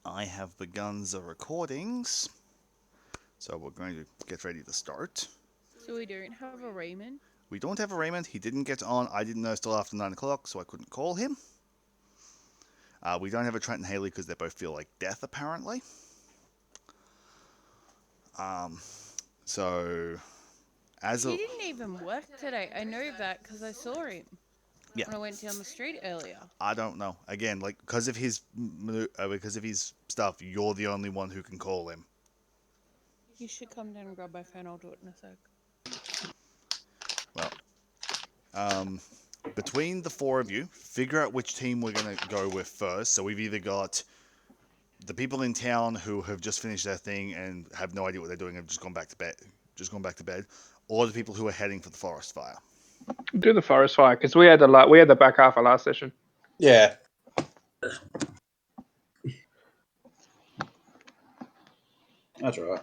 I have begun the recordings, so we're going to get ready to start. So we don't have a Raymond? We don't have a Raymond. He didn't get on. I didn't know till after 9 o'clock, so I couldn't call him. We don't have a Trent and Haley because they both feel like death, apparently. Um, so, as He a... didn't even work today. I know that because I saw him Yeah, when I went down the street earlier. I don't know. Again, like, because of his stuff, you're the only one who can call him. You should come down and grab my phone. I'll do it in a sec. Well, between the four of you, figure out which team we're going to go with first. So we've either got the people in town who have just finished their thing and have no idea what they're doing, have just gone back to bed, or the people who are heading for the forest fire. Do the forest fire because we had the back half of last session. Yeah. That's right.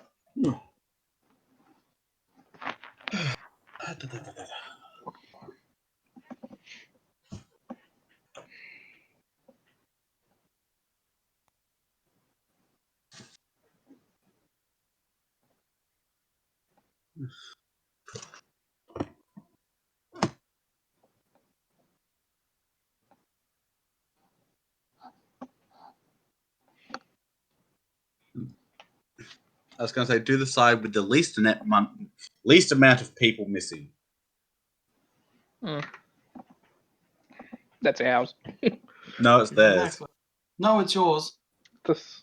I was going to say, do the side with the least amount of people missing. That's ours. No, it's theirs. Exactly. No, it's yours.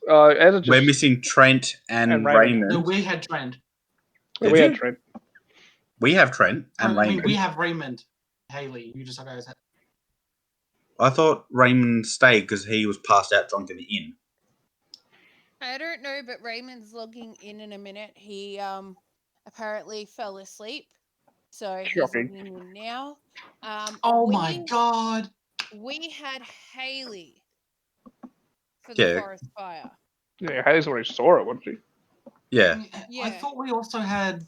We're missing Trent and Raymond. No, we had Trent. We had Trent. We have Trent and Raymond. I mean, we have Raymond. Haley, you just have guys. I thought Raymond stayed because he was passed out drunk in the inn. I don't know, but Raymond's logging in a minute. He apparently fell asleep, so he's logging in now. Oh my god! We had Haley for the forest fire. Yeah, Haley's already saw it, wasn't she? Yeah. I thought we also had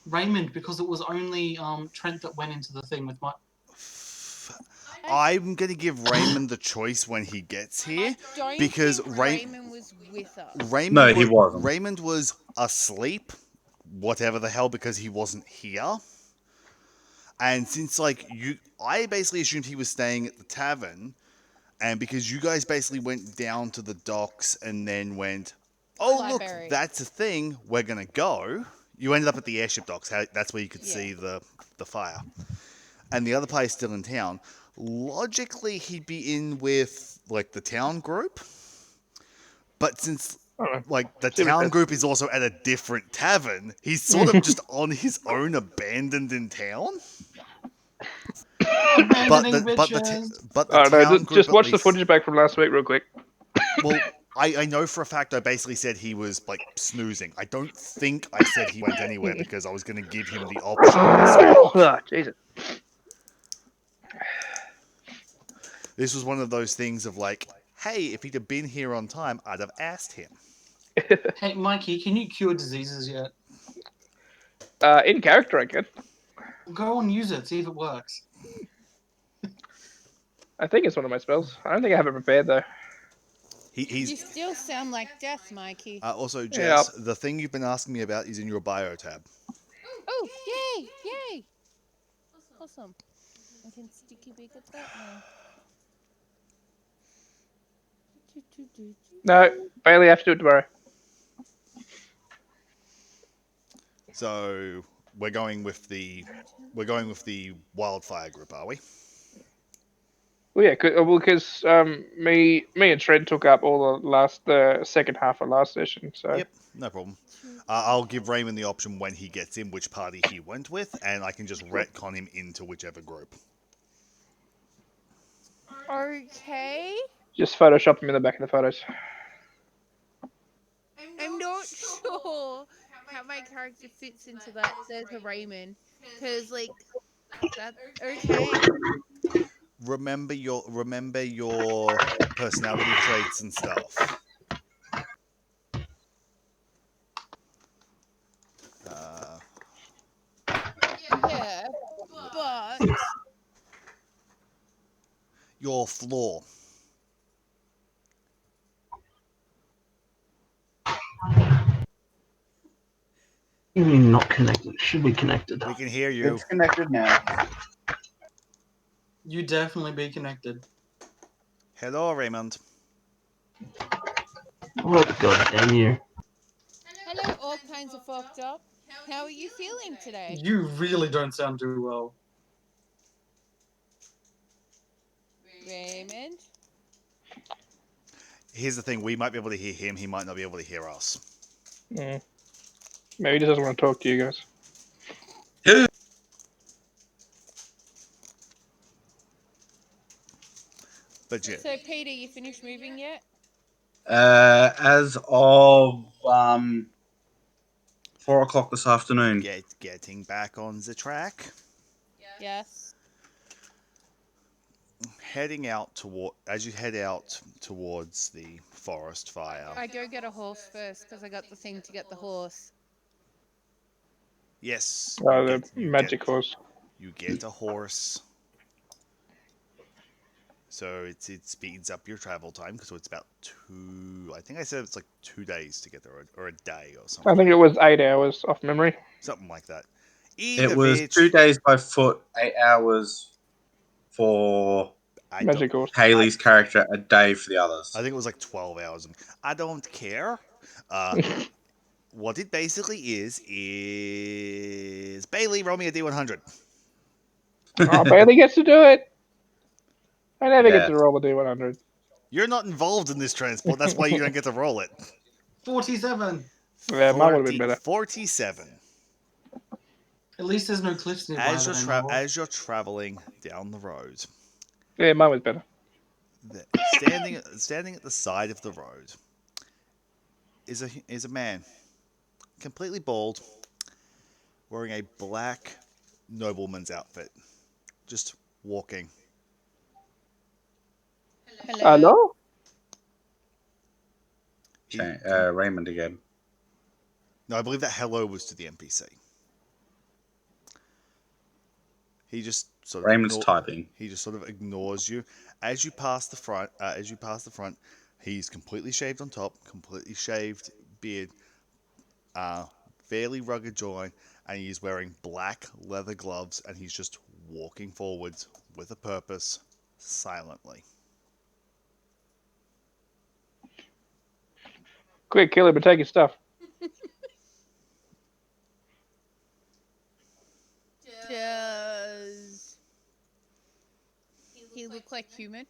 Raymond because it was only Trent that went into the thing with my. I'm going to give Raymond the choice when he gets here because Raymond was with us. He wasn't. Raymond was asleep, whatever the hell, because he wasn't here. And since I basically assumed he was staying at the tavern, and because you guys basically went down to the docks and then went, oh look, that's a thing, we're gonna go. You ended up at the airship docks. That's where you could see the fire. And the other player's still in town. Logically, he'd be in with the town group, but since the town group is also at a different tavern, he's sort of just on his own, abandoned in town. But the town group just watch the footage back from last week real quick. Well, I know for a fact I basically said he was snoozing. I don't think I said he went anywhere because I was going to give him the option. Jesus. This was one of those things of hey, if he'd have been here on time, I'd have asked him. Hey, Mikey, can you cure diseases yet? In character, I can. Go and use it, see if it works. I think it's one of my spells. I don't think I have it prepared, though. You still sound like death, Mikey. Also, Jess, the thing you've been asking me about is in your bio tab. Oh, yay! Awesome. I can sticky big at that No, now. Bailey, I have to do it tomorrow. So we're going with the wildfire group, are we? Well, yeah, because me and Trent took up all the second half of last session. So yep, no problem. I'll give Raymond the option when he gets in which party he went with, and I can just retcon him into whichever group. Okay. Just Photoshop him in the back of the photos. I'm not sure how my character fits into that. There's a Raymond, because that's okay. Remember your personality traits and stuff. Yeah, but your flaw. You mean not connected? Should be connected. We can hear you. It's connected now. You definitely be connected. Hello, Raymond. What god damn you? Hello, all kinds of fucked up. How are you feeling today? You really don't sound too well. Raymond? Here's the thing: we might be able to hear him. He might not be able to hear us. Mm. Maybe he just doesn't want to talk to you guys. But yeah, So, Peter, you finished moving yet? As of 4 o'clock this afternoon. getting back on the track. Yes. Heading out toward as you head out towards the forest fire. I go get a horse first because I got the thing to get the horse. Yes, The magic horse. You get a horse. So it speeds up your travel time because it's about 2. I think I said it's like 2 days to get there, or a day or something. I think it was 8 hours off memory. Something like that. It was 2 days by foot, 8 hours for Magic horse. Haley's character, a day for the others. I think it was like 12 hours. I don't care. What it basically is Bailey, roll me a D100. Oh, Bailey gets to do it. I never Yeah. get to roll a D100. You're not involved in this transport. That's why you don't get to roll it. 47. Yeah, mine would have been better. 47. At least there's no cliffs nearby. As you're traveling down the road, Yeah, mine was better. standing at the side of the road is a man, completely bald, wearing a black nobleman's outfit, just walking. Hello? Raymond again. No, I believe that hello was to the NPC. He just sort of Raymond's typing. He just sort of ignores you as you pass the front. He's completely shaved on top, completely shaved beard, fairly rugged jawline, and he's wearing black leather gloves, and he's just walking forwards with a purpose, silently. Quick, kill him and take his stuff. Does he look like human?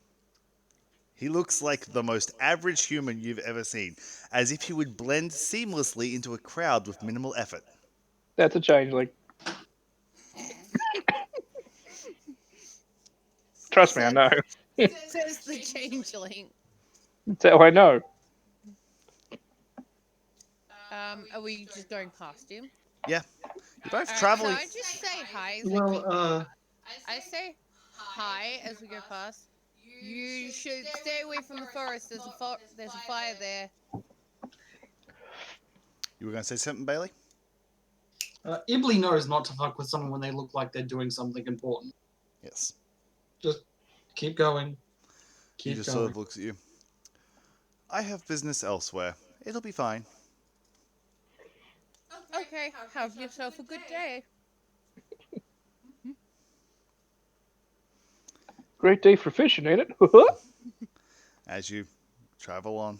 He looks like the most average human you've ever seen, as if he would blend seamlessly into a crowd with minimal effort. That's a changeling. Trust me, I know. Says the changeling. That's how I know. Are we just going past him? Yeah, you're both traveling. Can I just say hi? Well, I say hi as we go past. You should stay away from the forest. There's a fire there. You were going to say something, Bailey? Ibley knows not to fuck with someone when they look like they're doing something important. Yes. Just keep going. He just sort of looks at you. I have business elsewhere. It'll be fine. Okay, have yourself a good day. Great day for fishing, ain't it? As you travel on.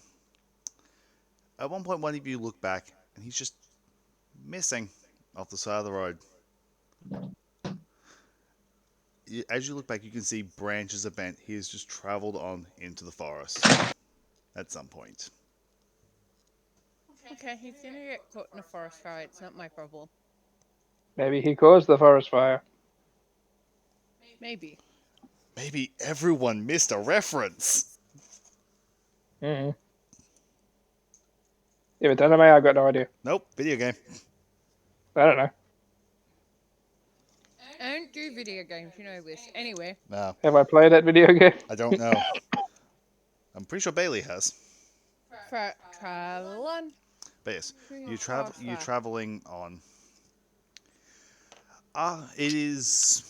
At one point, one of you look back, and he's just missing off the side of the road. As you look back, you can see branches are bent. He has just traveled on into the forest at some point. Okay, he's gonna get caught in a forest fire. It's not my problem. Maybe he caused the forest fire. Maybe. Maybe everyone missed a reference. Mm-hmm. If it's anime, I've got no idea. Nope, video game. I don't know. I don't do video games, you know this. Anyway. No. Have I played that video game? I don't know. I'm pretty sure Bailey has. Travel on. But yes, you're traveling on. It is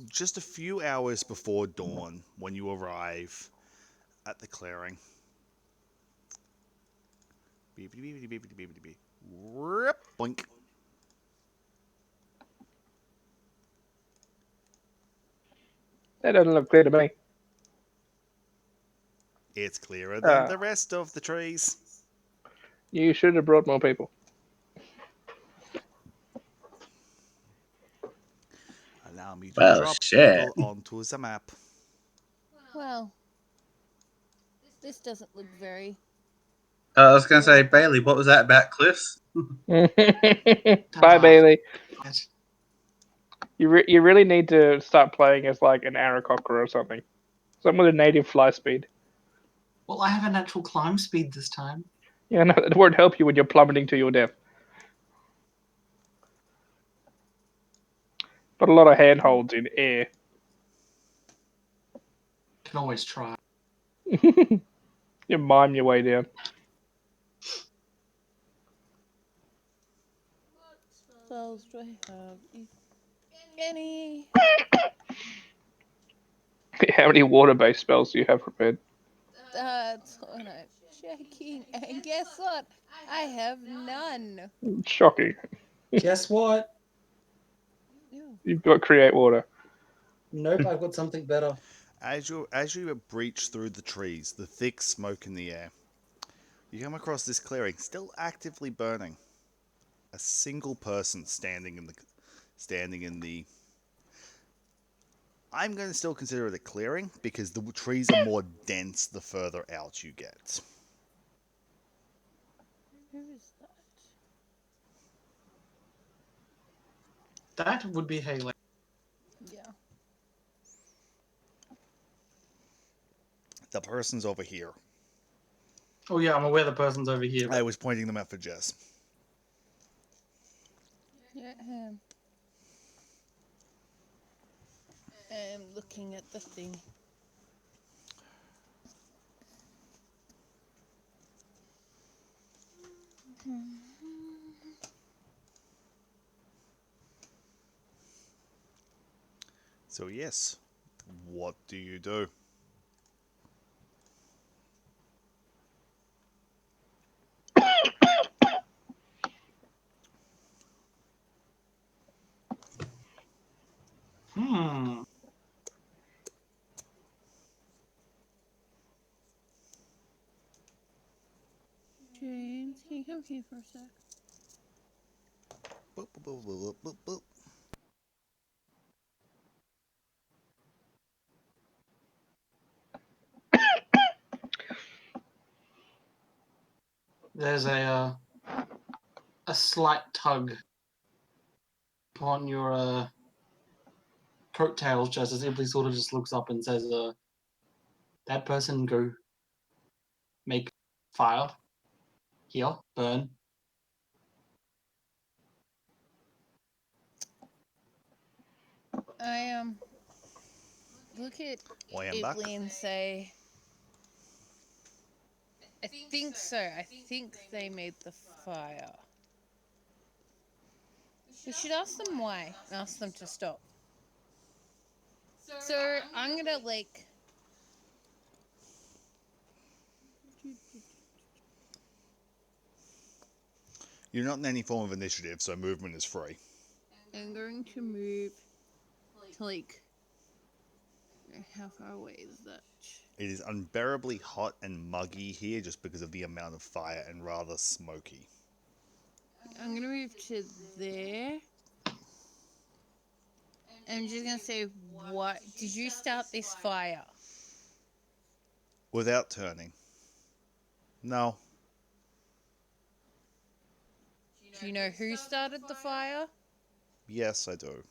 just a few hours before dawn when you arrive at the clearing. Boink. That doesn't look clear to me. It's clearer than Uh, the rest of the trees. You should have brought more people. Allow me to Well, drop shit. people onto the map. Well, this doesn't look very. I was going to say, Bailey, what was that about cliffs? Bye, Bailey. Right. You really need to start playing as like an Aarakocra or something. Something with a native fly speed. Well, I have a natural climb speed this time. Yeah, no, it won't help you when you're plummeting to your death. But a lot of handholds in air. Can always try. You mime your way down. Spells do I have? If any. How many water-based spells do you have prepared? That's what I'm checking. And guess what? I have none. Shocking. Guess what? Ew. You've got create water. Nope, I've got something better. As you breach through the trees, the thick smoke in the air, you come across this clearing, still actively burning. A single person standing in the. I'm going to still consider it a clearing because the trees are more dense the further out you get. Who is that? That would be Haley. Yeah. The person's over here. Oh yeah, I'm aware the person's over here. I was pointing them out for Jess. Yeah. I'm looking at the thing. So yes, what do you do? Hmm. James, can you come here for a sec? Boop, boop, boop, boop, boop, boop. There's a slight tug upon your coattails, just as Ibley sort of just looks up and says, "That person go make fire here, burn." I look at I am back. Ibley and say, I think so. I think they made the fire. We should ask them why. Ask them to stop. So I'm gonna like. You're not in any form of initiative, so movement is free. I'm going to move to like. How far away is that? It is unbearably hot and muggy here just because of the amount of fire and rather smoky. I'm gonna move to there. I'm just gonna say, what did you start this fire? Without turning. No. Do you know who started the fire? Yes, I do.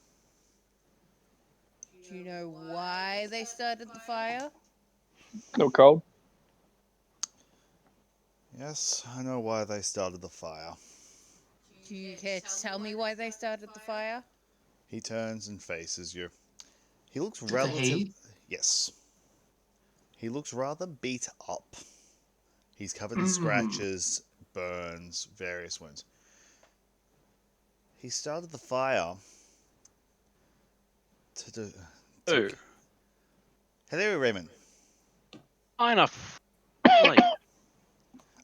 Do you know why they started the fire? No cold. Yes, I know why they started the fire. Do you care to tell me why they started the fire? He turns and faces you. He looks It's a he. Yes. He looks rather beat up. He's covered in Mm. scratches, burns, various wounds. He started the fire to do. Oh, Hello, Raymond. enough. Like,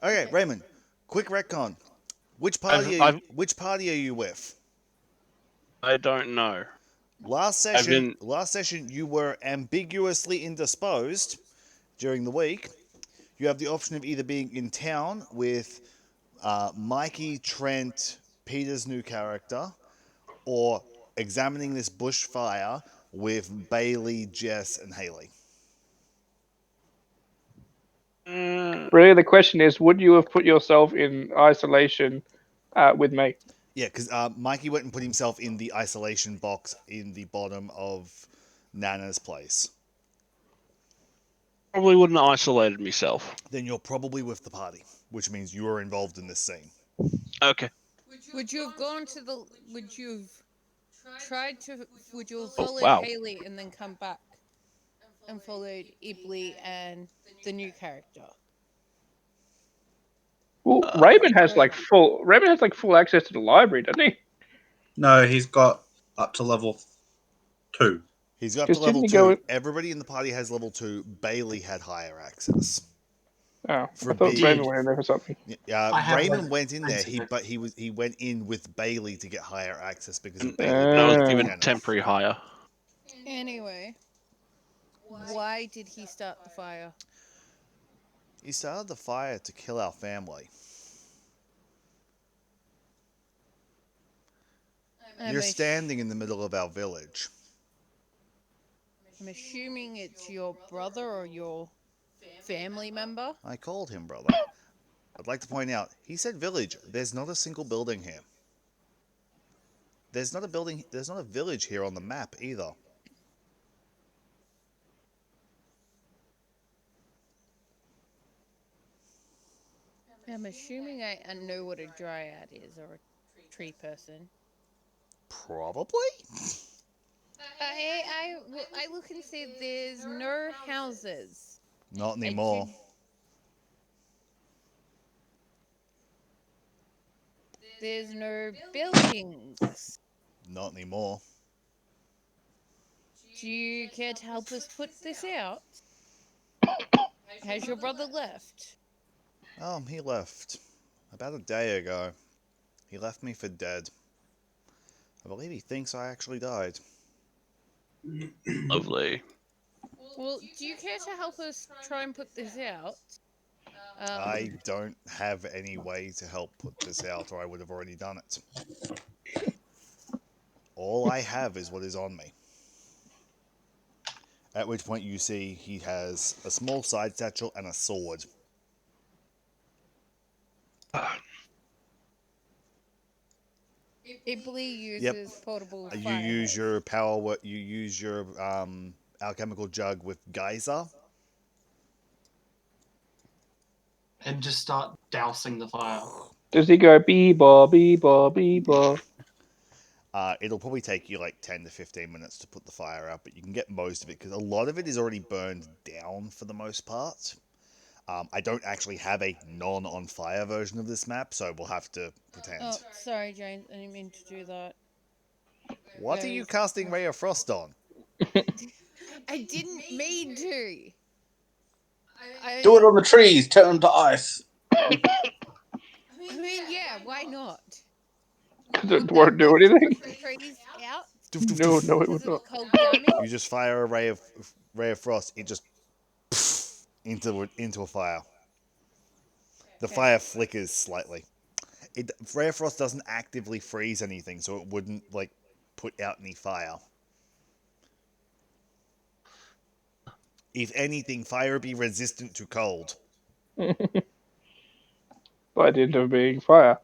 Okay, Raymond. Quick retcon. Which I've- party are you with? I don't know. Last I've session, been. you were ambiguously indisposed during the week. You have the option of either being in town with Mikey, Trent, Peter's new character, or examining this bushfire with Bailey, Jess, and Haley. Really, the question is, would you have put yourself in isolation with me? Yeah, because Mikey went and put himself in the isolation box in the bottom of Nana's place. Probably wouldn't have isolated myself. Then you're probably with the party, which means you are involved in this scene. Okay. Would you have gone to the? Would you have tried to? Would you have Oh, followed wow. Haley and then come back and followed Ibley and the new character? Well, Uh, Raymond has like full access to the library, doesn't he? No, he's got up to level 2. He's got up to Because didn't level he go? 2. Everybody in the party has level 2. Bailey had higher access. Oh, For I thought being- Raymond went in there for something. I have Raymond level went in there. 20. He went in with Bailey to get higher access because of and Bailey I being was a given lieutenant. temporary hire. Anyway, why did he start the fire? He started the fire to kill our family. You're standing in the middle of our village. I'm assuming it's your brother or your family member. I called him brother. I'd like to point out, he said village. There's not a single building here. There's not a village here on the map either. I'm assuming I know what a dryad is or a tree person. Probably? I look and see there's no houses. Not anymore. There's no buildings. Not anymore. Do you care to help us put this out? Has your brother left? He left. About a day ago. He left me for dead. I believe he thinks I actually died. Lovely. Well, do you care to help us try and put this out? I don't have any way to help put this out, or I would have already done it. All I have is what is on me. At which point you see he has a small side satchel and a sword. Ibley uses portable You fire use hose. your power. You use your alchemical jug with geyser. And just start dousing the fire. Does he go bee-ball, bee-ball, bee-ball? It'll probably take you like 10 to 15 minutes to put the fire out, but you can get most of it because a lot of it is already burned down for the most part. I don't actually have a non-on-fire version of this map, so we'll have to pretend. Oh, sorry, James. I didn't mean to do that. What are you casting Ray of Frost on? I didn't mean to. Do it on the trees, turn them to ice. I mean, yeah, why not? Because it won't do anything. Trees out? No, no, it Because would of not. cold damage? You just fire a ray of frost. It just into a fire. The fire flickers slightly. Ray of frost doesn't actively freeze anything, so it wouldn't like put out any fire. If anything, fire would be resistant to cold. By the end of being fire.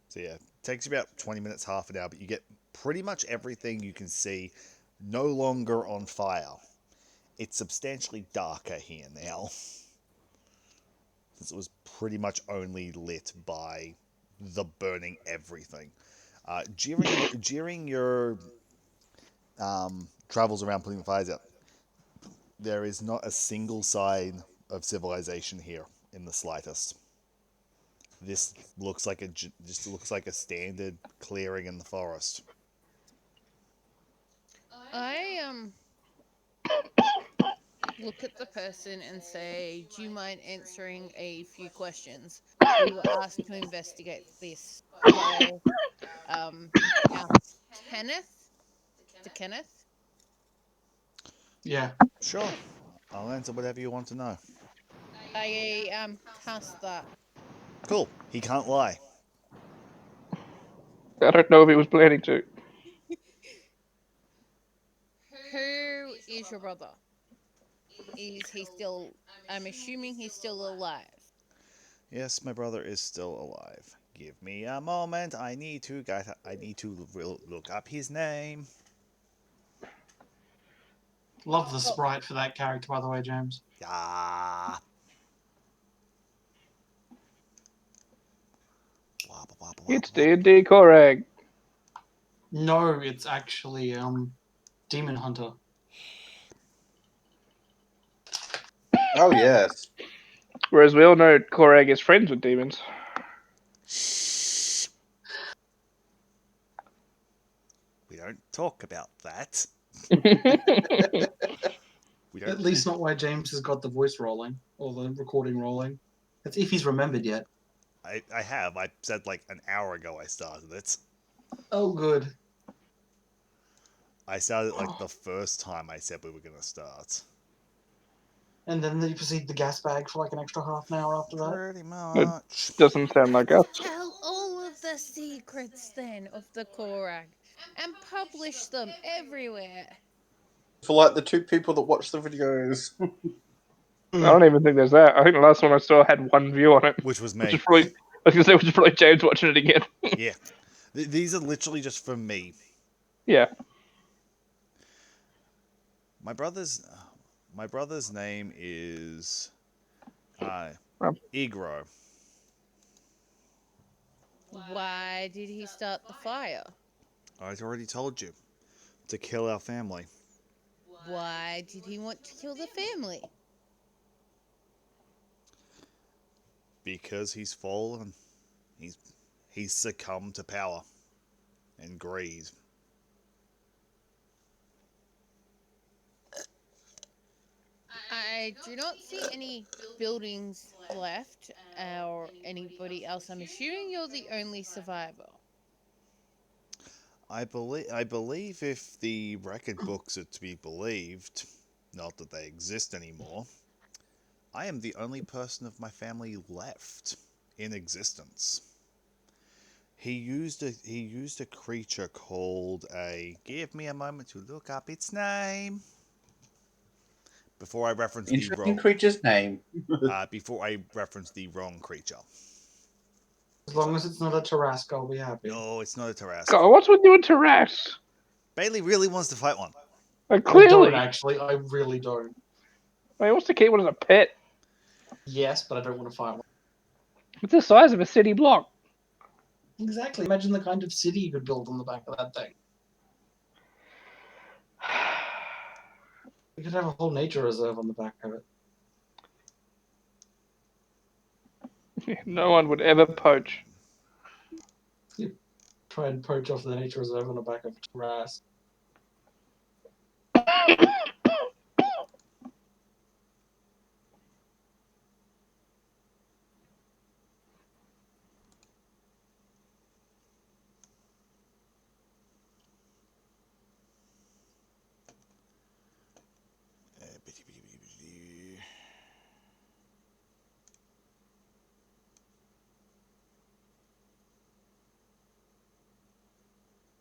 So yeah, takes you about 20 minutes, half an hour, but you get pretty much everything you can see no longer on fire. It's substantially darker here now, since it was pretty much only lit by the burning everything. During your travels around putting the fires out, there is not a single sign of civilization here in the slightest. This looks like just looks like a standard clearing in the forest. I look at the person and say, "Do you mind answering a few questions? We were asked to investigate this by um our Kenneth, to Kenneth." Yeah. Sure. I'll answer whatever you want to know. I pass that. Cool. He can't lie. I don't know if he was planning to. Who is your brother? Is he still? I'm assuming he's still alive. Yes, my brother is still alive. Give me a moment. I need to look up his name. Love the sprite for that character, by the way, James. Yeah. Blah, blah, blah, blah, It's blah. D&D Korag. No, it's actually Demon Hunter. Oh yes. Whereas we all know Korag is friends with demons. Shh. We don't talk about that. We don't. At least not why James has got the voice rolling or the recording rolling. That's if he's remembered yet. I have. I said like an hour ago I started it. Oh, good. I started like the first time I said we were going to start. And then you proceed the gas bag for like an extra half an hour after that. Pretty It much. doesn't sound like us. Tell all of the secrets then of the Korag and publish them everywhere. For like the two people that watch the videos. I don't even think there's that. I think the last one I saw had one view on it. Which was Which me. is probably, I was going to say, which is probably James watching it again. Yeah. These are literally just for me. Yeah. My brother's name is Um, Igro. Why did he start the fire? I already told you. To kill our family. Why did he want to kill the family? Because he's fallen. He's succumbed to power and greed. I do not see any buildings left or anybody else. I'm assuming you're the only survivor. I believe if the record books are to be believed, not that they exist anymore, I am the only person of my family left in existence. He used a creature called a. Give me a moment to look up its name. Before I reference the Interesting wrong. creature's name. Before I reference the wrong creature. As long as it's not a Tarrasque, I'll be happy. No, it's not a Tarrasque. God, what's with you and Taras? Bailey really wants to fight one. Like, I don't clearly. actually. I really don't. He wants to keep one as a pet. Yes, but I don't want to fight one. It's the size of a city block. Exactly. Imagine the kind of city you could build on the back of that thing. You could have a whole nature reserve on the back of it. No one would ever poach. Try and poach off the nature reserve on the back of Tarrasque.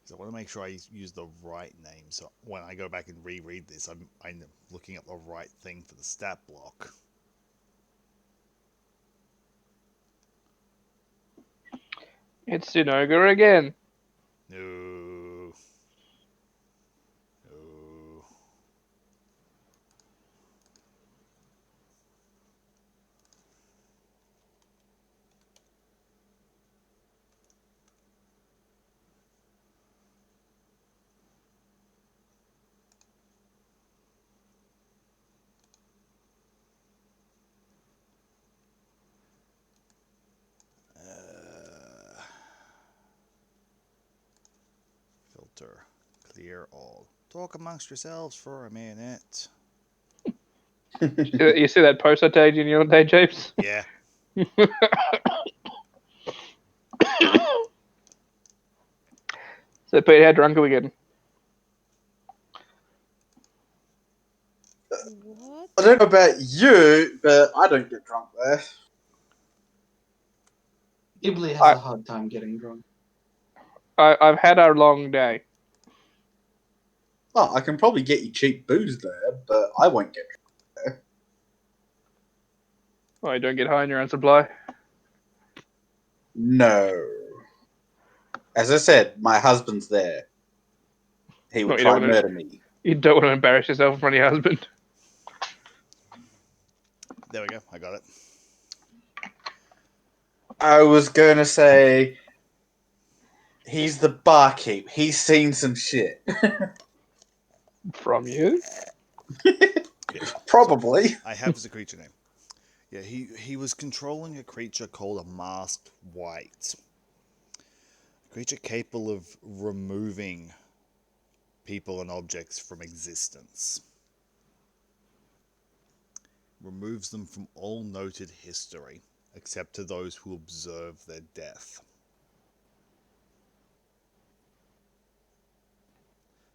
So I want to make sure I use the right name. So when I go back and reread this, I'm looking at the right thing for the stat block. It's Sinoga again. No. No. Filter. dear all. Talk amongst yourselves for a minute. You see that post I tagged you in your day, Japes? Yeah. So, Pete, how drunk are we getting? What? I don't know about you, but I don't get drunk there. Ghibli has a hard time getting drunk. I've had a long day. Oh, I can probably get you cheap booze there, but I won't get drunk Oh, you don't get high on your own supply? there. No. As I said, my husband's there. He would What, try and murder me. you don't want to embarrass yourself in front of your husband? There we go. I got it. I was gonna say he's the barkeep. He's seen some shit. From you? Yes. Probably. I have as a creature name. Yeah, he was controlling a creature called a masked wight. A creature capable of removing people and objects from existence. Removes them from all noted history, except to those who observe their death.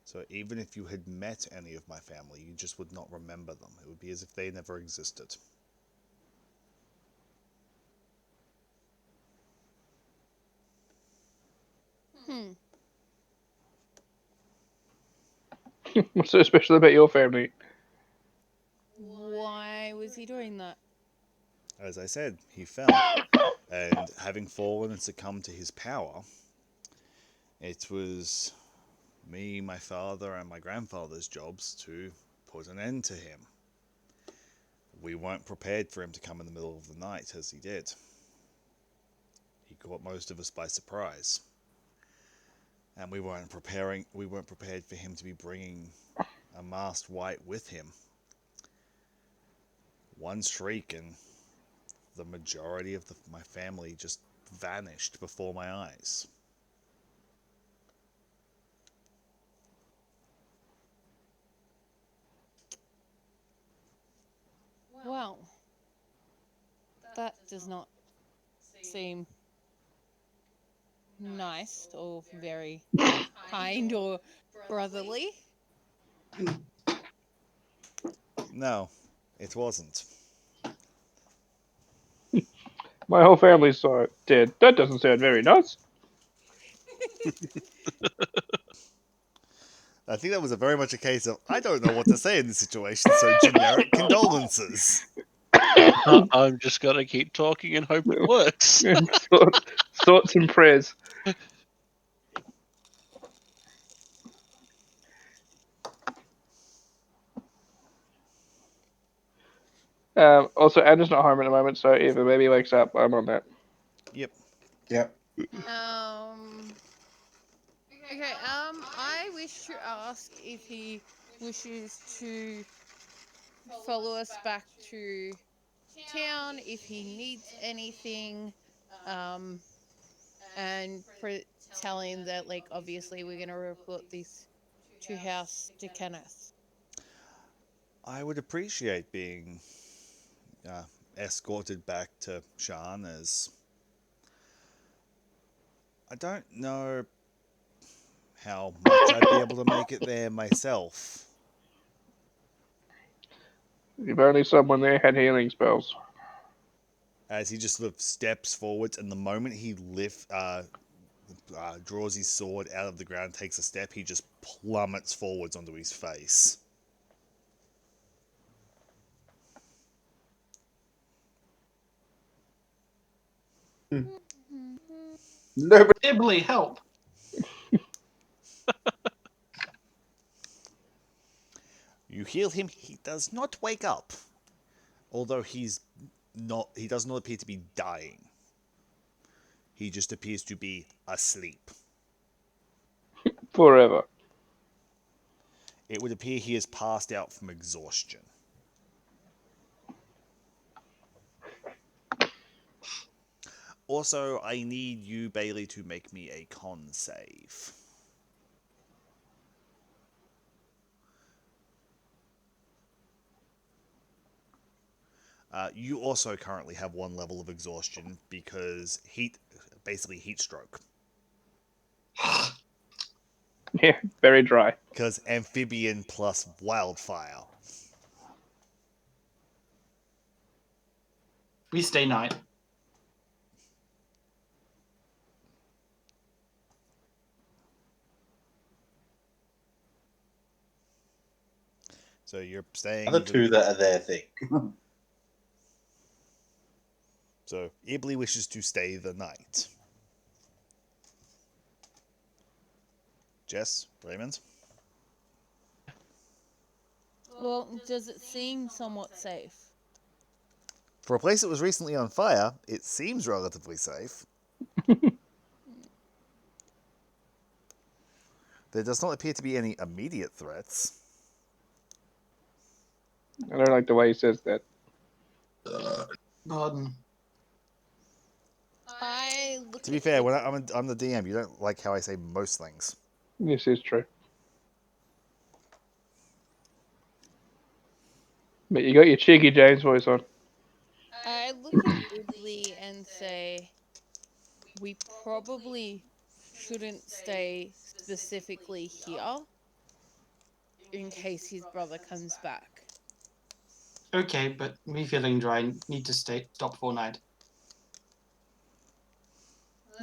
So even if you had met any of my family, you just would not remember them. It would be as if they never existed. Hmm. What's so special about your family? Why was he doing that? As I said, he fell. And having fallen and succumbed to his power, it was me, my father, and my grandfather's jobs to put an end to him. We weren't prepared for him to come in the middle of the night as he did. He caught most of us by surprise. And we weren't prepared for him to be bringing a masked wight with him. One shriek and the majority of my family just vanished before my eyes. Well, that does not seem nice or very kind or brotherly. No, it wasn't. My whole family's dead. That doesn't sound very nice. I think that was very much a case of I don't know what to say in this situation, so generic condolences. I'm just gonna keep talking and hope it works. Thoughts and prayers. Also, Anna's not home at the moment, so if the baby wakes up, I'm on that. Yep. Yep. Um. Okay. I wish to ask if he wishes to follow us back to town if he needs anything, um, and tell him that like obviously we're gonna report this to House to Kenneth. I would appreciate being uh, escorted back to Shan as I don't know how much I'd be able to make it there myself. If only someone there had healing spells. As he just sort of steps forwards, and the moment he draws his sword out of the ground, takes a step, he just plummets forwards onto his face. Nobody. Ghibli, help! You heal him, he does not wake up. Although he does not appear to be dying. He just appears to be asleep. Forever. It would appear he has passed out from exhaustion. Also, I need you, Bailey, to make me a con save. You also currently have one level of exhaustion because basically heat stroke. Yeah, very dry. Because amphibian plus wildfire. We stay night. So you're staying. Other two that are there think. So Ibley wishes to stay the night. Jess, Raymond. Well, does it seem somewhat safe? For a place that was recently on fire, it seems relatively safe. There does not appear to be any immediate threats. I don't like the way he says that. Pardon. I look To be at fair, when I'm the DM, you don't like how I say most things. This is true. But you got your cheeky James voice on. I look at Ibley and say, we probably shouldn't stay specifically here in case his brother comes back. Okay, but me feeling dry, need to stop for night.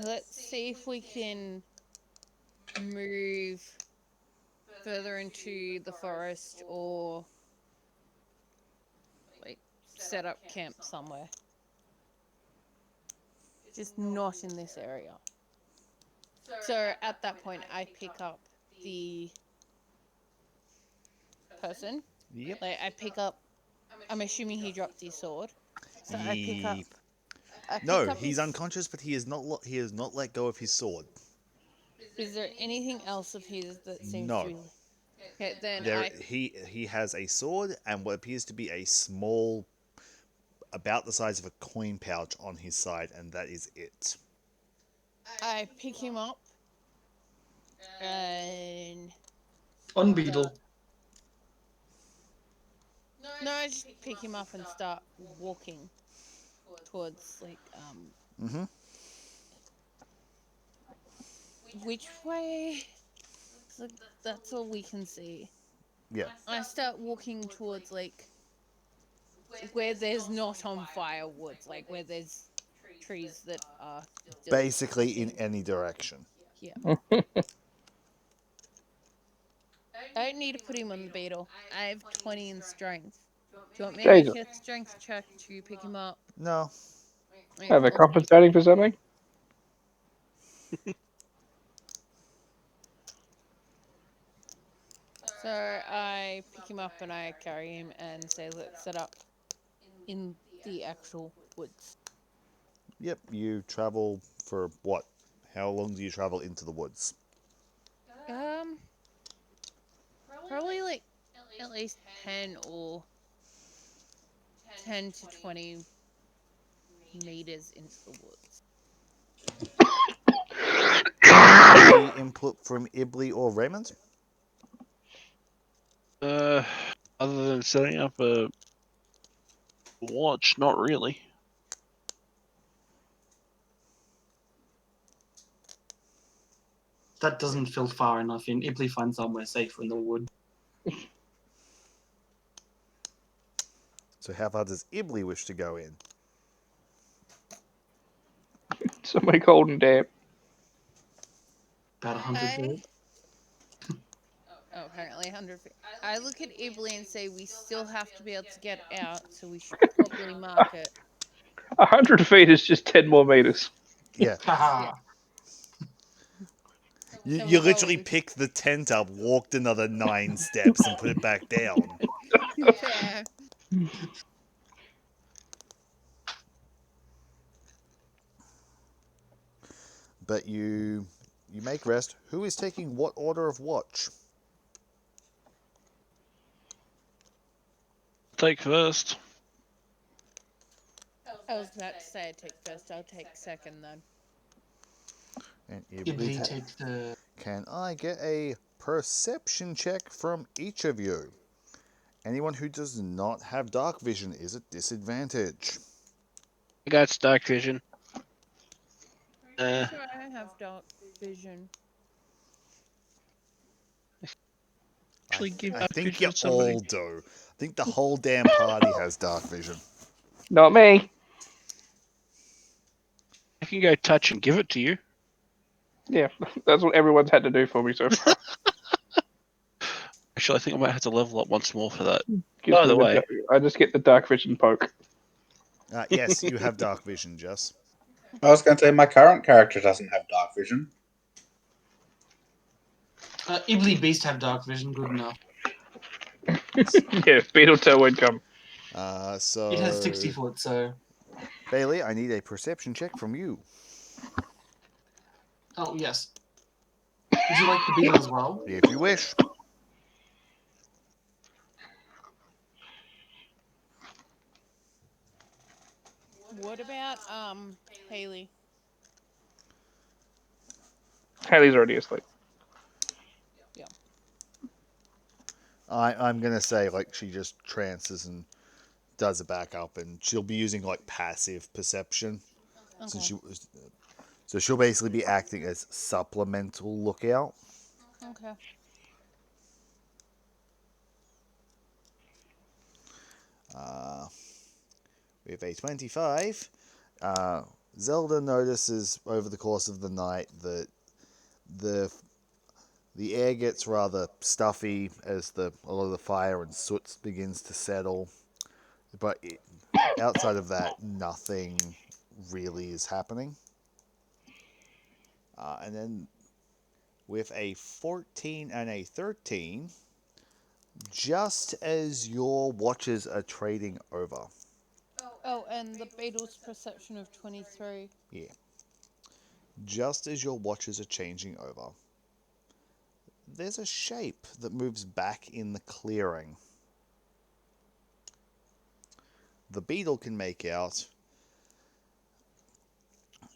Let's see if we can move further into the forest or like set up camp somewhere. Just not in this area. So at that point, I pick up the person. Yep. Like I pick up. I'm assuming he dropped his sword. So I pick up. I pick No, up he's his. unconscious, but he has not let go of his sword. Is there anything else of his that seems to No. be? Okay, then There he has a sword and what appears to be a small, about the size of a coin pouch on his side, and that is it. I pick him up and On Beetle. no, I just pick him up and start walking towards like Mm-hmm. which way? So that's all we can see. Yeah. I start walking towards like where there's not on fire woods, like where there's trees that are still Basically in any direction. yeah. I don't need to put him on the beetle. I have 20 in strength. Do you want me to make Jesus. a strength check to pick him up? No. Okay, Are they cool. compensating for something? So I pick him up and I carry him and say, let's set up in the actual woods. Yep. You travel for what? How long do you travel into the woods? Um, probably like at least 10 or 10 to 20 meters into the woods. Any input from Ibley or Raymond? Other than setting up a watch, not really. That doesn't feel far enough in. Ibley find somewhere safer in the wood. So how far does Ibley wish to go in? Somebody cold and damp. About 100 feet. Oh, apparently 100 feet. I look at Ibley and say, we still have to be able to get out, so we should probably mark it. 100 feet is just 10 more meters. Yeah. Haha. So You we'll go literally with picked the tent up, walked another 9 steps, and put it back down. yeah. But you make rest. Who is taking what order of watch? Take first. I was about to say I'd take first. I'll take second then. And Ibley Ibley take the. Can I get a perception check from each of you? Anyone who does not have dark vision is at disadvantage. I got dark vision. Pretty sure I have dark vision. I, Actually, give I dark think vision you to somebody. all do. I think the whole damn party has dark vision. Not me. I can go touch and give it to you. Yeah, that's what everyone's had to do for me so far. Actually, I think I might have to level up once more for that. Gives By me the the way, I just get the dark vision poke. Yes, you have dark vision, Jess. I was going to say my current character doesn't have dark vision. Ibly Beast have dark vision. Good enough. Yeah, Beetletail would come. It has 60 So foot, so. Bailey, I need a perception check from you. Oh, yes. Would you like the beetle as well? If you wish. What about Haley? Haley's already asleep. Yeah. I'm gonna say like she just trances and does a backup, and she'll be using like passive perception. Since Okay. she was, so she'll basically be acting as supplemental lookout. Okay. Uh, with a 25, Zelda notices over the course of the night that the the air gets rather stuffy as a lot of the fire and soot begins to settle. But outside of that, nothing really is happening. And then with a 14 and a 13, just as your watches are trading over. Oh, and the Beatles' perception of 23. Yeah. Just as your watches are changing over, there's a shape that moves back in the clearing. The beetle can make out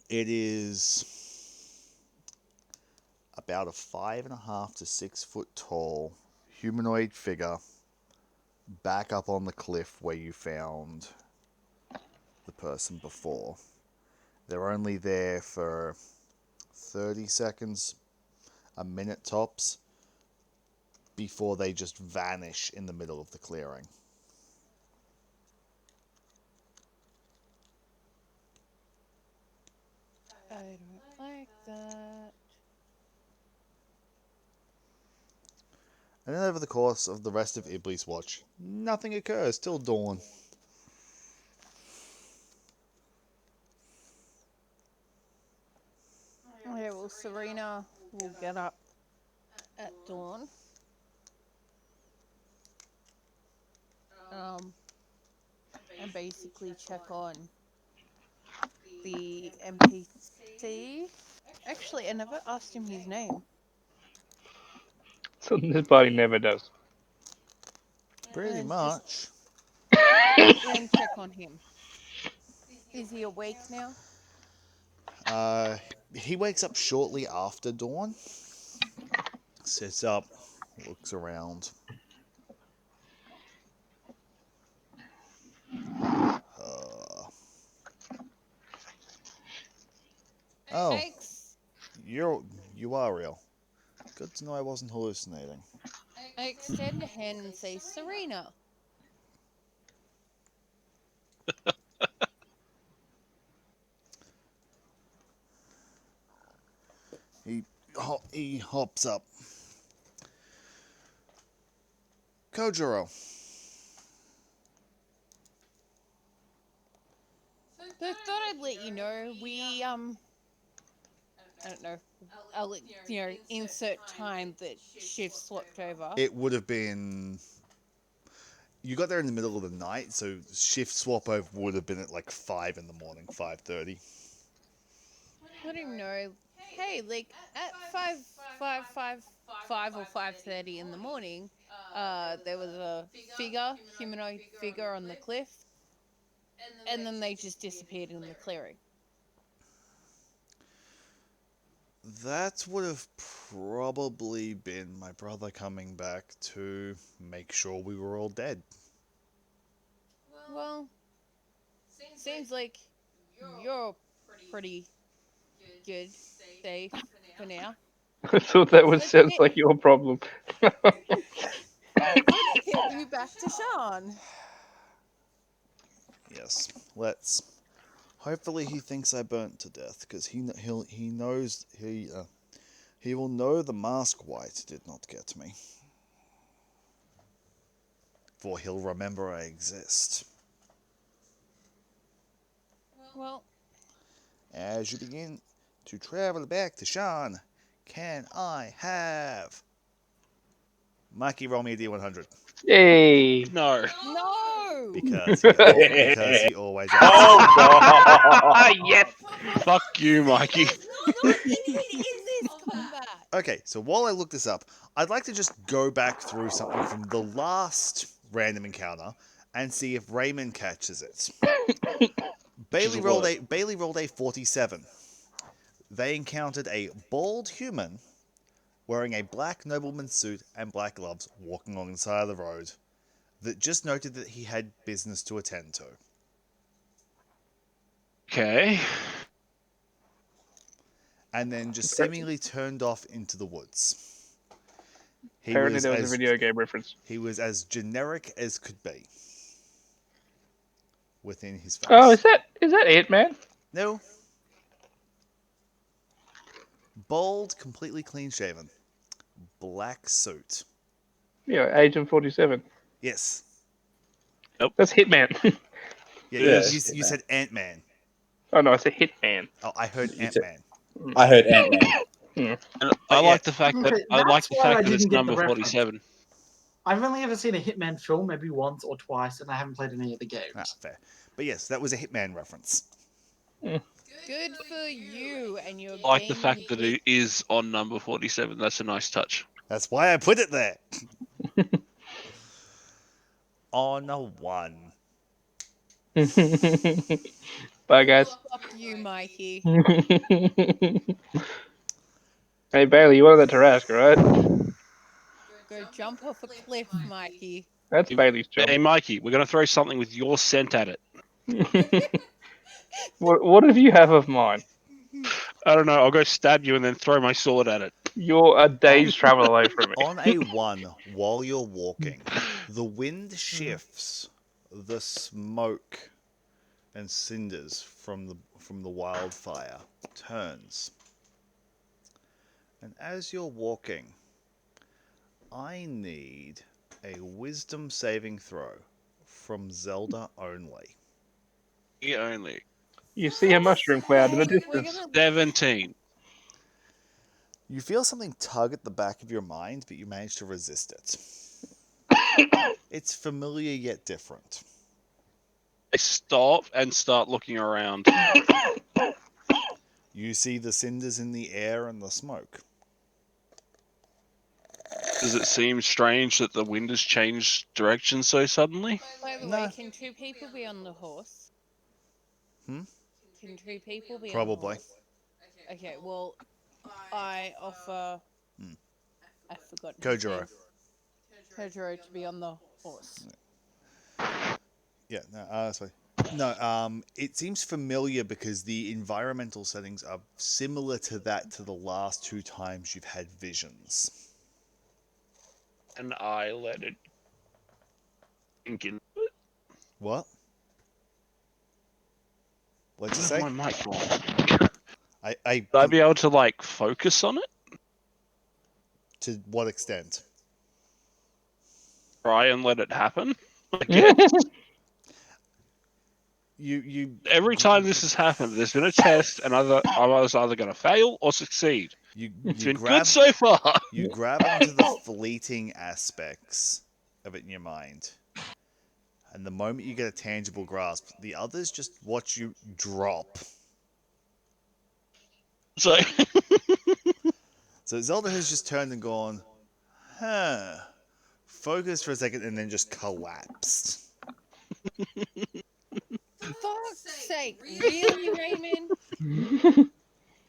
it is about a 5.5 to 6 foot tall humanoid figure back up on the cliff where you found the person before. They're only there for 30 seconds, a minute tops, before they just vanish in the middle of the clearing. I don't like that. And then over the course of the rest of Ibli's watch, nothing occurs till dawn. Okay, well, Serena will get up at dawn. Um, and basically check on the NPC. Actually, I never asked him his name. So this party never does. Pretty Just much. and check on him. Is he awake now? Uh, he wakes up shortly after dawn, sits up, looks around. Uh, oh, X. you are real. Good to know I wasn't hallucinating. I extend a hand and say, Serena. He hops up. Kojiro, So I thought I'd let you know. I don't know. I'll let insert time that shift swapped over. it would have been. You got there in the middle of the night, so shift swap over would have been at like 5 in the morning, 5:30. Let him know. Hey, like at five or 5:30 in the morning, there was a humanoid figure on the cliff, and then they just disappeared in the clearing. That would have probably been my brother coming back to make sure we were all dead. Well, seems like you're pretty good, safe for now. I thought that Let's sounds get, like your problem. let's get you back to Sean. Yes, let's. Hopefully, he thinks I burnt to death because he knows he will know the mask white did not get me. For he'll remember I exist. Well, As you begin to travel back to Sean, can I have Mikey roll me a D100? Yay! No. no. Because he always asks. Oh Ah, god! yes. Fuck you, Mikey. He's not in this combat. Okay, so while I look this up, I'd like to just go back through something from the last random encounter and see if Raymond catches it. Bailey rolled a 47. They encountered a bald human wearing a black nobleman's suit and black gloves walking along the side of the road that just noted that he had business to attend to. Okay. And then just seemingly turned off into the woods. Apparently, there was a video game reference. He was as generic as could be within his face. Oh, is that it, man? No. Bald, completely clean shaven. Black suit. Yeah, Agent 47. Yes. That's Hitman. Yeah, Yes, you Hitman. said Ant-Man. Oh no, I said Hitman. Oh, I heard You said- Ant-Man. I heard Ant-Man. And But I yeah. like the fact that Okay, that's why I it's didn't get the number reference. 47. I've only ever seen a Hitman film, maybe once or twice, and I haven't played any of the games. Ah, fair. But yes, that was a Hitman reference. Good for you and your I like the gaming fact that geek. it is on number 47. That's a nice touch. That's why I put it there. On a 1. Bye, guys. Fuck you, Mikey. Hey Bailey, you wanted that Tarrasque, right? Go jump off a cliff, Mikey. That's Bailey's job. Hey, Mikey, we're going to throw something with your scent at it. What if you have of mine? I don't know. I'll go stab you and then throw my sword at it. You're a day's travel away from me. On a 1, while you're walking, the wind shifts. The smoke and cinders from the wildfire turns. And as you're walking, I need a wisdom saving throw from Zelda only. Me only. You see a mushroom cloud in the We're distance. gonna 17. You feel something tug at the back of your mind, but you manage to resist it. It's familiar yet different. I stop and start looking around. You see the cinders in the air and the smoke. Does it seem strange that the wind has changed direction so suddenly? By the No. way, can 2 people be on the horse? Hmm? Can 2 people be on Probably. the horse? Okay, well, I offer. I've forgotten. his Kojiro. name. Kojiro to be on the horse. Yeah, no, that's fine. No, it seems familiar because the environmental settings are similar to the last 2 times you've had visions. And I let it sink in. What? What'd you Where's say? my mic gone? I Would I be able to, like, focus on it? to what extent? Try and let it happen? I guess. You Every time this has happened, there's been a test, and I was either going to fail or succeed. you It's you been grab good so far. you grab onto the fleeting aspects of it in your mind. And the moment you get a tangible grasp, the others just watch you drop. So, So Zelda has just turned and gone, huh. Focused for a second and then just collapsed. Fuck's sake, really, Raymond?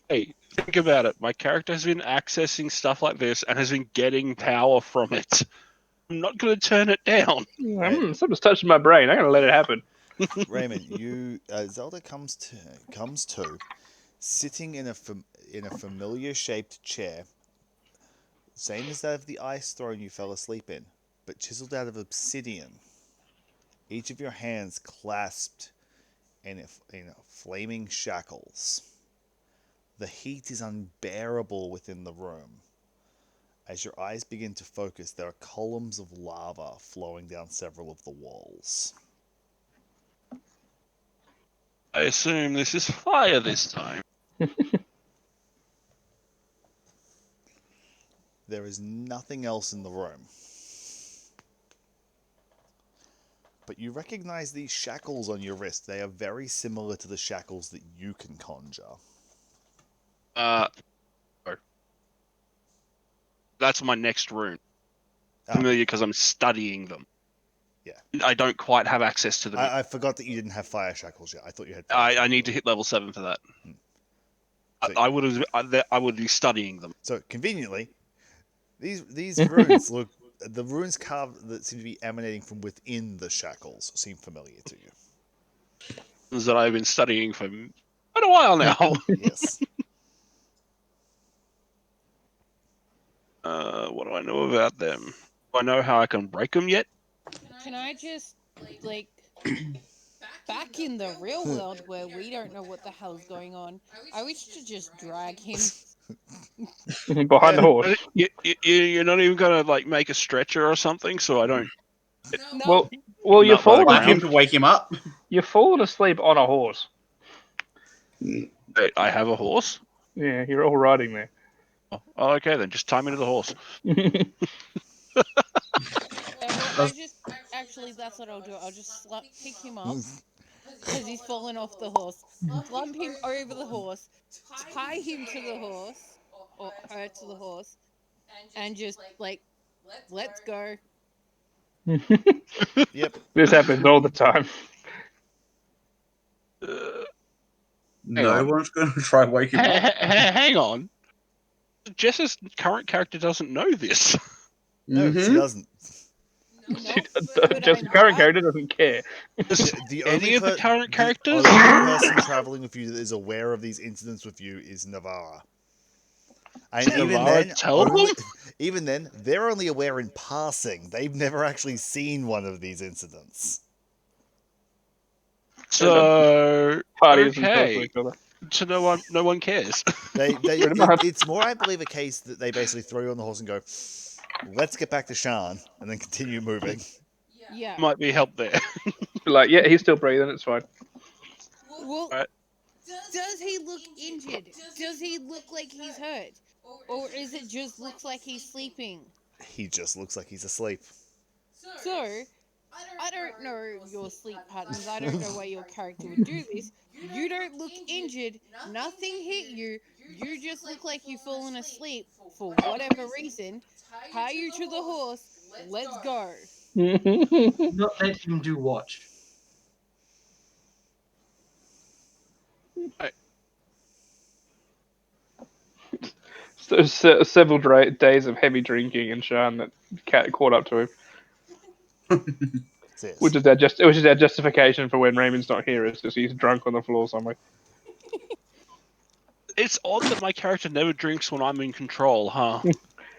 hey, Think about it. My character has been accessing stuff like this and has been getting power from it. I'm not going to turn it down. Something's touching my brain. I gotta let it happen. Raymond, you Zelda comes to sitting in a familiar shaped chair, same as that of the ice throne you fell asleep in, but chiseled out of obsidian. Each of your hands clasped in flaming shackles. The heat is unbearable within the room. As your eyes begin to focus, there are columns of lava flowing down several of the walls. I assume this is fire this time. There is nothing else in the room. But you recognize these shackles on your wrist. They are very similar to the shackles that you can conjure. That's my next rune. Familiar because I'm studying them. Yeah. I don't quite have access to them. I forgot that you didn't have fire shackles yet. I thought you had fire shackles. I need to hit level 7 for that. So, I would be studying them. So conveniently, these runes look, the runes carved that seem to be emanating from within the shackles seem familiar to you. That I've been studying for quite a while now. Yes. What do I know about them? Do I know how I can break them yet? Can I just, like, back in the real world where we don't know what the hell's going on, I wish to just drag him. Behind the horse. You're not even gonna like make a stretcher or something, so I don't. No. Well, you're Not by the falling. Whack him ground. to wake him up. You're falling asleep on a horse. Wait, I have a horse. Yeah, you're all riding there. Oh, okay then. Just tie me to the horse. I just actually, that's what I'll do. I'll just pick him up because he's fallen off the horse. Slump him over the horse, tie him to the horse or her to the horse, and just like, let's go. Yep. This happens all the time. No one's going to try and wake him up. Hang on. Jess's current character doesn't know this. No, she doesn't. Just the current character doesn't care. The Any of the current characters? The only person traveling with you that is aware of these incidents with you is Navarra. And even then, they're only aware in passing. They've never actually seen one of these incidents. So Party okay. So no one cares. It's more, I believe, a case that they basically throw you on the horse and go, "Let's get back to Shan," and then continue moving. Yeah. Might be help there. Like, yeah, he's still breathing. It's fine. Well, does he look injured? Does he look like he's hurt? Or is it just looks like he's sleeping? He just looks like he's asleep. So, I don't know your sleep patterns. I don't know why your character would do this. You don't look injured. Nothing hit you. You just look like you've fallen asleep for whatever reason. Tie you to the horse. Let's go. Not let him do what? So, several days of heavy drinking and Sean that cat caught up to him. Which is our justification for when Raymond's not here, is just he's drunk on the floor somewhere. It's odd that my character never drinks when I'm in control, huh?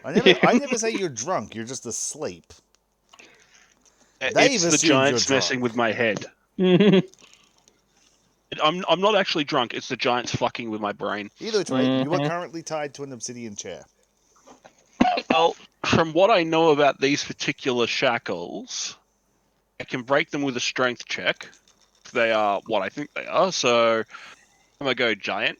I never say you're drunk. You're just asleep. It's the giants messing with my head. I'm not actually drunk. It's the giants fucking with my brain. Either way, you are currently tied to an obsidian chair. Well, from what I know about these particular shackles, I can break them with a strength check. They are what I think they are. So I'm gonna go giant,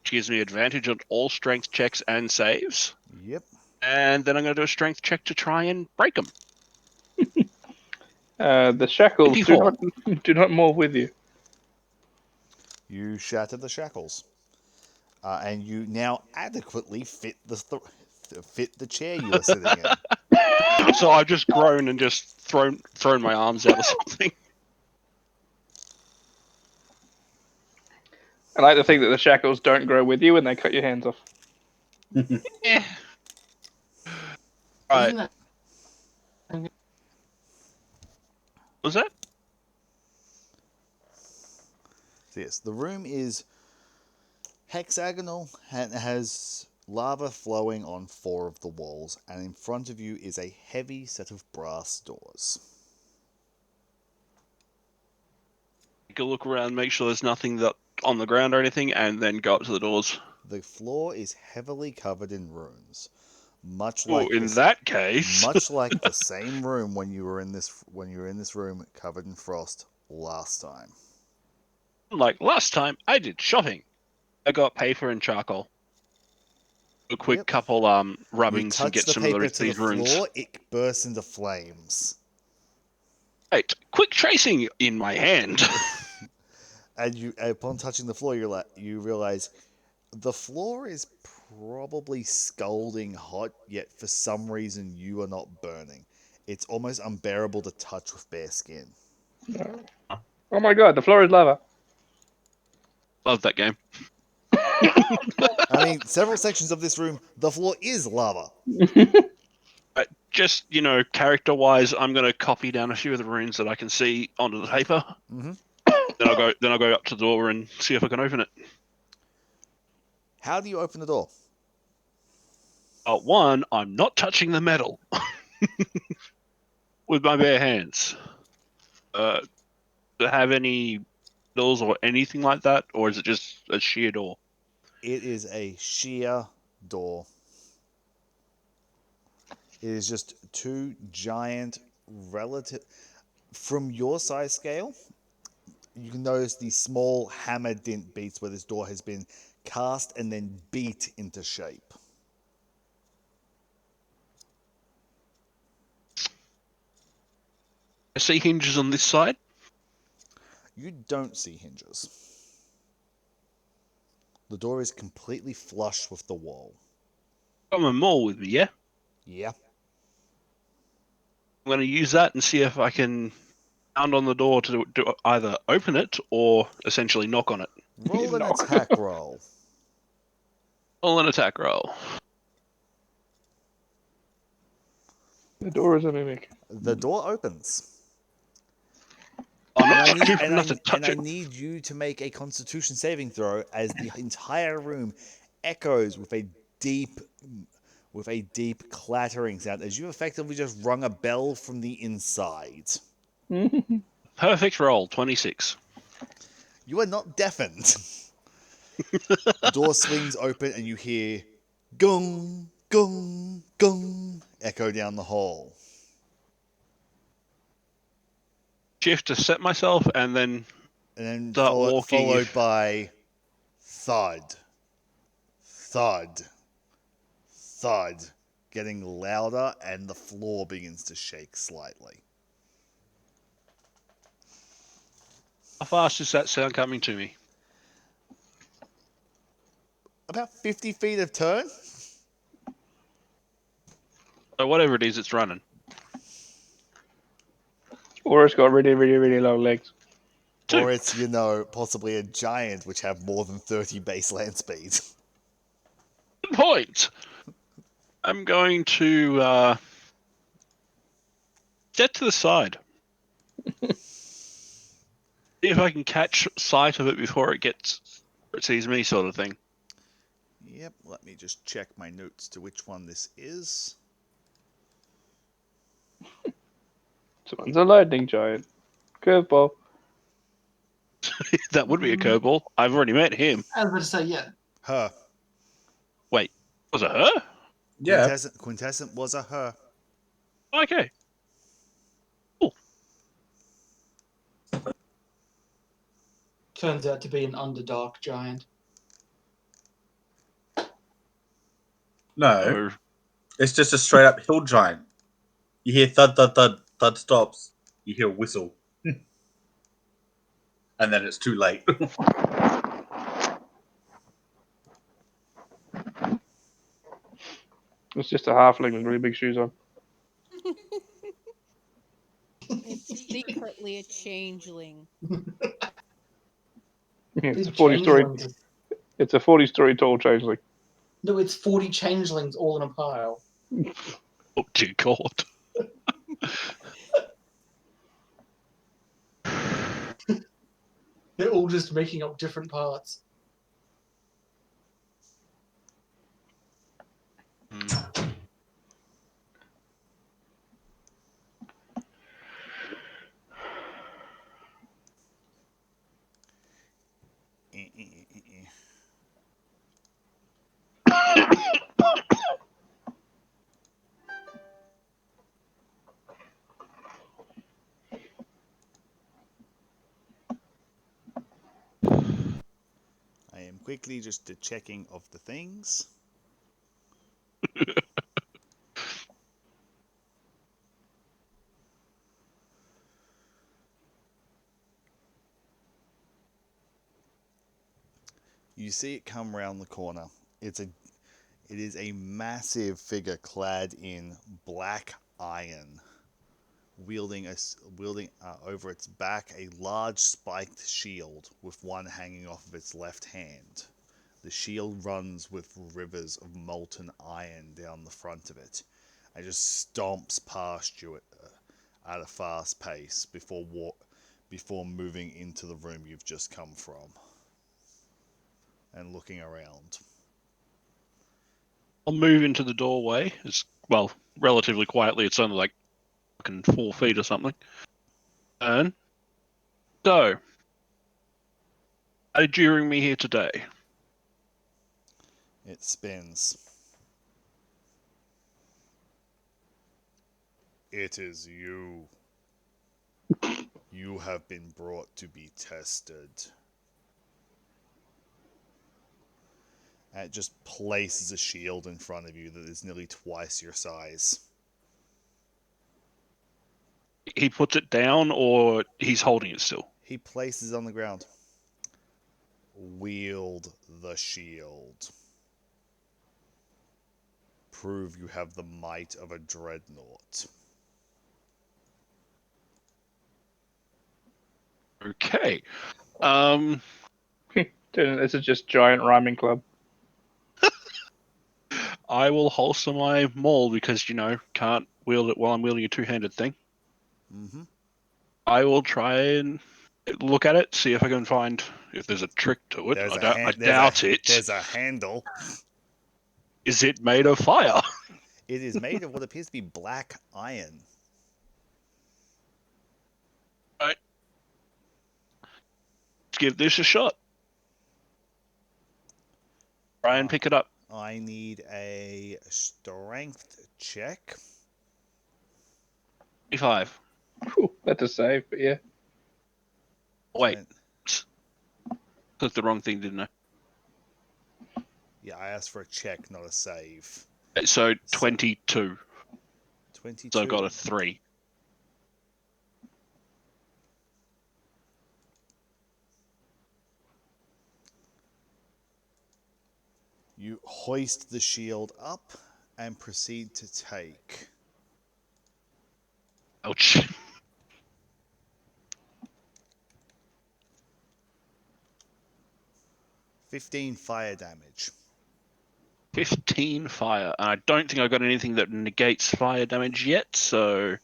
which gives me advantage on all strength checks and saves. Yep. And then I'm gonna do a strength check to try and break them. The shackles do not move with you. You shatter the shackles, and you now adequately fit the chair you are sitting in. So I've just grown and just thrown my arms out or something. I like to think that the shackles don't grow with you and they cut your hands off. Eh. Right. Isn't that Was that? So yes, the room is hexagonal and has lava flowing on 4 of the walls, and in front of you is a heavy set of brass doors. Take a look around, make sure there's nothing that on the ground or anything, and then go up to the doors. The floor is heavily covered in runes, much Well, like in this, that case, much like the same room when you were in this room covered in frost last time. like last time, I did shopping. I got paper and charcoal. A quick Yep. couple You rubbings and touch get the some of paper to the these runes. floor, it bursts into flames. Right, quick tracing in my hand. And you, upon touching the floor, you realize the floor is probably scalding hot, yet for some reason you are not burning. It's almost unbearable to touch with bare skin. Oh my god, the floor is lava. Love that game. I mean, several sections of this room, the floor is lava. Just, character-wise, I'm going to copy down a few of the runes that I can see onto the paper. Mhm. Then I'll go up to the door and see if I can open it. How do you open the door? One, I'm not touching the metal with my bare hands. Do I have any doors or anything like that, or is it just a sheer door? It is a sheer door. It is just 2 giant relative. From your size scale, you can notice the small hammer dent beats where this door has been cast and then beat into shape. I see hinges on this side. You don't see hinges. The door is completely flush with the wall. Got my maul with me, yeah? Yeah. I'm going to use that and see if I can pound on the door to either open it or essentially knock on it. Roll an Knock. attack roll. Roll an attack roll. The door is a mimic. The door opens. I'm And not I need stupid enough to touch it. need you to make a Constitution saving throw as the entire room echoes with a deep clattering sound as you effectively just rung a bell from the inside. Perfect roll, 26. You are not deafened. The door swings open and you hear gong, gong, gong echo down the hall. Shift to set myself and then And then start walking. followed by thud, thud, thud, getting louder, and the floor begins to shake slightly. How fast is that sound coming to me? About 50 feet of turn. So whatever it is, it's running. Or it's got really, really, really long legs. Or it's, possibly a giant which have more than 30 baseline speed. Good point. I'm going to get to the side. See if I can catch sight of it before it sees me, sort of thing. Yep, let me just check my notes to which one this is. Someone's a lightning giant. Curveball. That would be a curveball. I've already met him. I was going to say, yeah. Her. Wait, was it her? Yeah. Quintessent was a her. Okay. Cool. Turns out to be an Underdark giant. No, Oh, it's just a straight up hill giant. You hear thud, thud, thud, thud stops. You hear a whistle. And then it's too late. It's just a halfling with really big shoes on. It's secretly a changeling. It's These a 40-story. changelings. It's a 40-story tall changeling. No, it's 40 changelings all in a pile. Oh dear God. They're all just making up different parts. I am quickly just checking of the things. You see it come round the corner. It is a massive figure clad in black iron, wielding over its back a large spiked shield with one hanging off of its left hand. The shield runs with rivers of molten iron down the front of it, and just stomps past you at a fast pace before moving into the room you've just come from and looking around. I'll move into the doorway. It's relatively quietly. It's only like fucking 4 feet or something. And so, how did you bring me here today? It spins. It is you. You have been brought to be tested. And it just places a shield in front of you that is nearly twice your size. He puts it down, or he's holding it still? He places it on the ground. Wield the shield. Prove you have the might of a dreadnought. Okay. This is just giant rhyming club. I will holster my maul because, can't wield it while I'm wielding a two-handed thing. Mm-hmm. I will try and look at it, see if I can find if there's a trick to it. I doubt it. There's a handle. Is it made of fire? It is made of what appears to be black iron. Right. Let's give this a shot. Try and pick it up. I need a strength check. 25. Whew, that's a save, but yeah. Wait. Clicked the wrong thing, didn't I? Yeah, I asked for a check, not a save. So 22. 22. So I got a 3. You hoist the shield up and proceed to take Ouch. 15 fire damage. 15 fire. And I don't think I got anything that negates fire damage yet, so...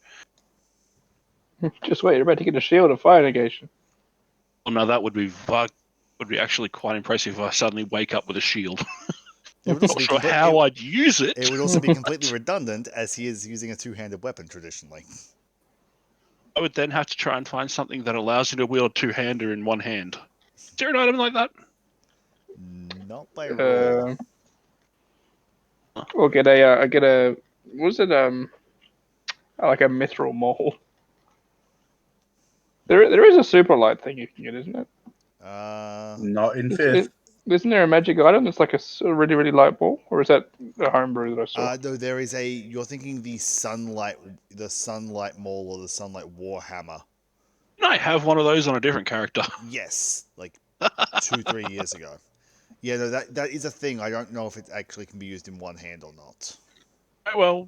Just wait, you're about to get a shield of fire negation. Well, no, that would be actually quite impressive if I suddenly wake up with a shield. It would also Not be sure how I'd use it. It would also be completely redundant, as he is using a two-handed weapon traditionally. I would then have to try and find something that allows you to wield a two-hander in one hand. Is there an item like that? Not by roll. Or get a was it like a mithril maul? There is a super light thing you can get, isn't it? Not in fifth. Isn't there a magic item that's like a really, really light ball? Or is that a homebrew that I saw? No, there is you're thinking the sunlight maul or the sunlight warhammer. I have one of those on a different character. Yes, like 2-3 years ago. Yeah, no, that is a thing. I don't know if it actually can be used in one hand or not. Well,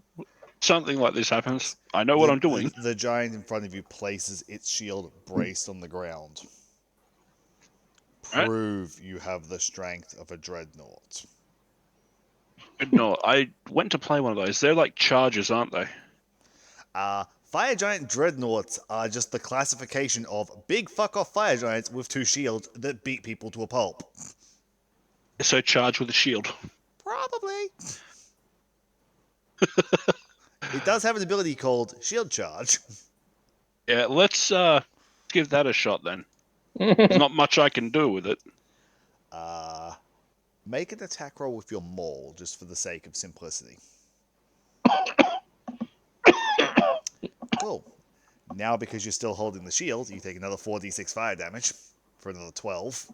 something like this happens. I know what I'm doing. The giant in front of you places its shield braced on the ground. Right. prove you have the strength of a dreadnought. No, I went to play one of those. They're like chargers, aren't they? Fire giant dreadnoughts are just the classification of big fuck off fire giants with 2 shields that beat people to a pulp. So charged with a shield. Probably. It does have an ability called Shield Charge. Yeah, let's give that a shot then. There's not much I can do with it. Make an attack roll with your maul, just for the sake of simplicity. Cool. Now, because you're still holding the shield, you take another 4d6 fire damage for another 12.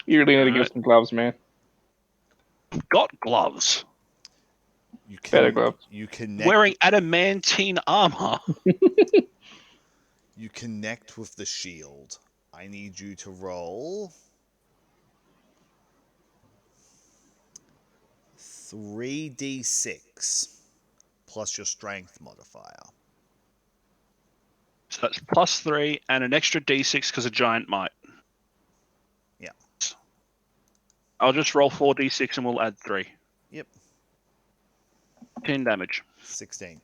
You really need to Alright. give some gloves, man. Got gloves. You can, Better gloves. You connect. Wearing adamantine armor. You connect with the shield. I need you to roll 3d6 plus your strength modifier. So that's +3 and an extra d6 because of giant might. Yeah. I'll just roll 4d6 and we'll add 3. Yep. 10 damage. 16.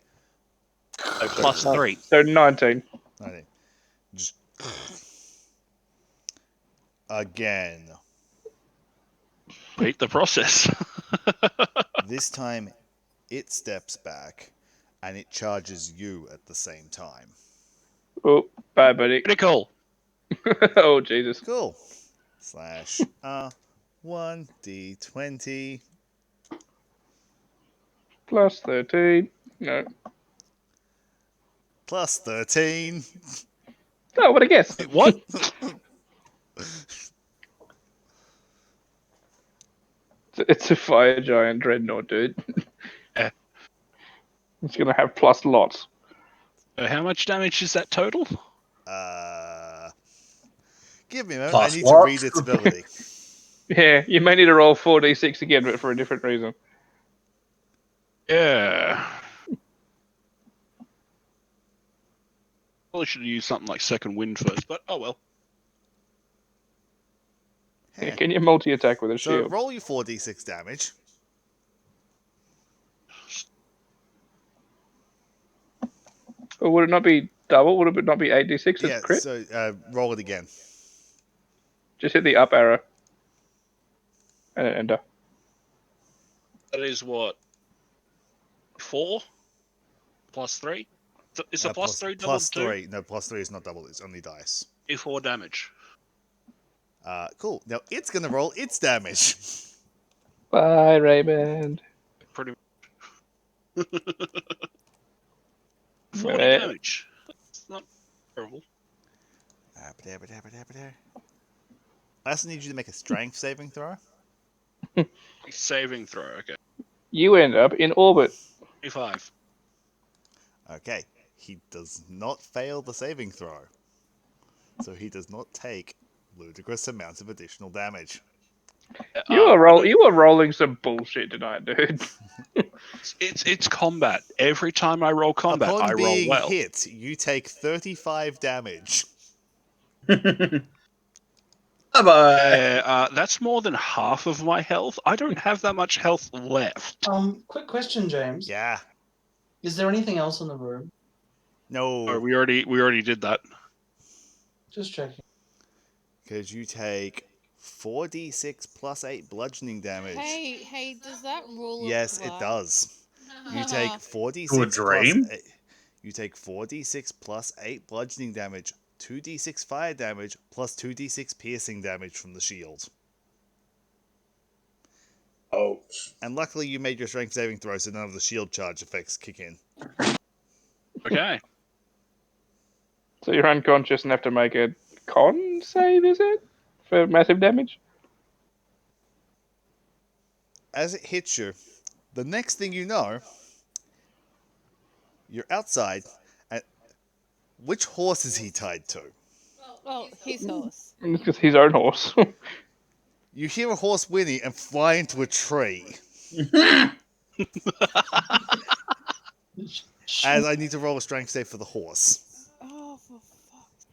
So +3. So 19. Okay. Just again. Repeat the process. This time, it steps back, and it charges you at the same time. Oh, bye, buddy. Critical. Oh, Jesus. Cool. Slash 1d20 Plus 13. No. plus 13. Oh, what a guess. What? It's a fire giant dreadnought, dude. Yeah. It's going to have plus lots. So how much damage is that total? Give me a moment. Plus I need what? to read its ability. Yeah, you may need to roll 4d6 again, but for a different reason. Yeah. Probably should have used something like second wind first, but oh well. Yeah, can you multi-attack with a So shield? roll your 4d6 damage. Or would it not be double? Would it not be 8d6 as Yeah, crit? so roll it again. Just hit the up arrow. And enter. That is what? 4 plus 3? Is a plus 3 doubled plus too? 3. No, plus 3 is not double. It's only dice. D4 damage. Cool. Now it's going to roll its damage. Bye, Raymond. Pretty much. 40 Eh. damage. It's not terrible. I also need you to make a strength saving throw. Saving throw, okay. You end up in orbit. 25. Okay. He does not fail the saving throw. So he does not take ludicrous amounts of additional damage. You are rolling some bullshit tonight, dude. It's combat. Every time I roll combat, Upon I roll being well. hit, you take 35 damage. Bye-bye. That's more than half of my health. I don't have that much health left. Quick question, James. Yeah. Is there anything else in the room? No. Oh, we already did that. Just checking. Because you take 4d6 plus 8 bludgeoning damage. Hey, does that rule Yes, apply? it does. You take 4d6 To a plus dream? 8. You take 4d6 plus 8 bludgeoning damage, 2d6 fire damage, plus 2d6 piercing damage from the shield. Oh. And luckily you made your strength saving throw, so none of the shield charge effects kick in. Okay. So you're unconscious and have to make a con save, is it? For massive damage? As it hits you, the next thing you know, you're outside. And which horse is he tied to? Well, his horse. It's just his own horse. You hear a horse whinny and fly into a tree. As I need to roll a strength save for the horse. Oh, for fuck's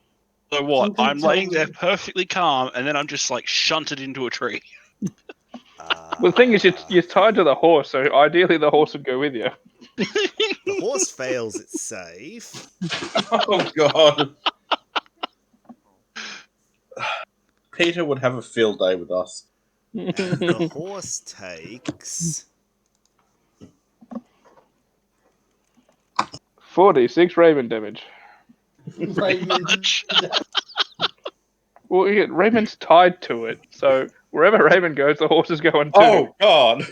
So what? Something I'm laying tells there me- perfectly calm, and then I'm just like shunted into a tree. Well, the thing is, you're tied to the horse, so ideally the horse would go with you. The horse fails its save. Oh god. Peter would have a field day with us. And the horse takes 46 Raymond damage. Raymond. Much. Well, Raymond's tied to it, so wherever Raymond goes, the horse is going too. Oh god.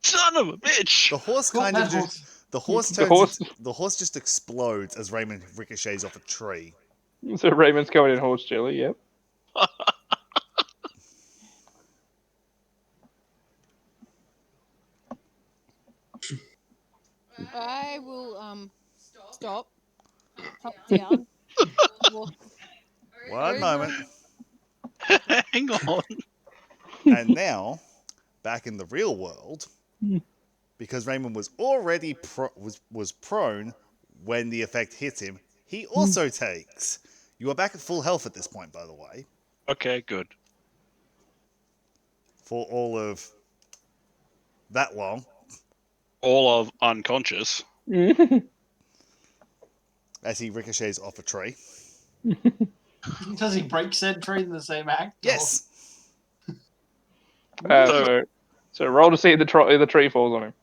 Son of a bitch! the horse Well, kind that of just horse- the horse The turns horse- the horse just explodes as Raymond ricochets off a tree. So Raymond's going in horse jelly, yep. I will stop, hop down, walk One over. moment. Hang on. And now, back in the real world, because Raymond was already was prone when the effect hit him, he also takes. You are back at full health at this point, by the way, Okay, good. for all of that long, All of unconscious. as he ricochets off a tree. Does he break said tree in the same act? Yes. So roll to see if the tree falls on him.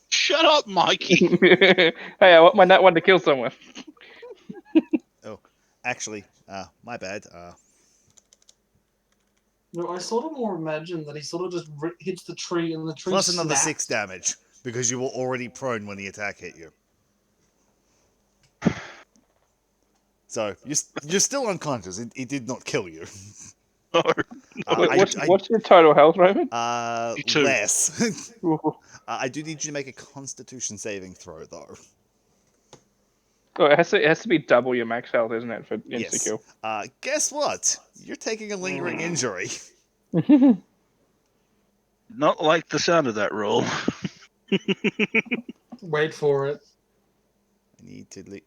Shut up, Mikey. Hey, I want my nat one to kill someone. Oh, actually, my bad. No, I sort of more imagine that he sort of just hits the tree and the tree Plus another snaps. 6 damage because you were already prone when the attack hit you. So you're still unconscious. It did not kill you. No. What's your total health, Raymond? You too. Less. I do need you to make a Constitution saving throw, though. Oh, it has to be double your max health, isn't it, for insta Yes. kill? Guess what? You're taking a lingering injury. Not like the sound of that roll. Wait for it. I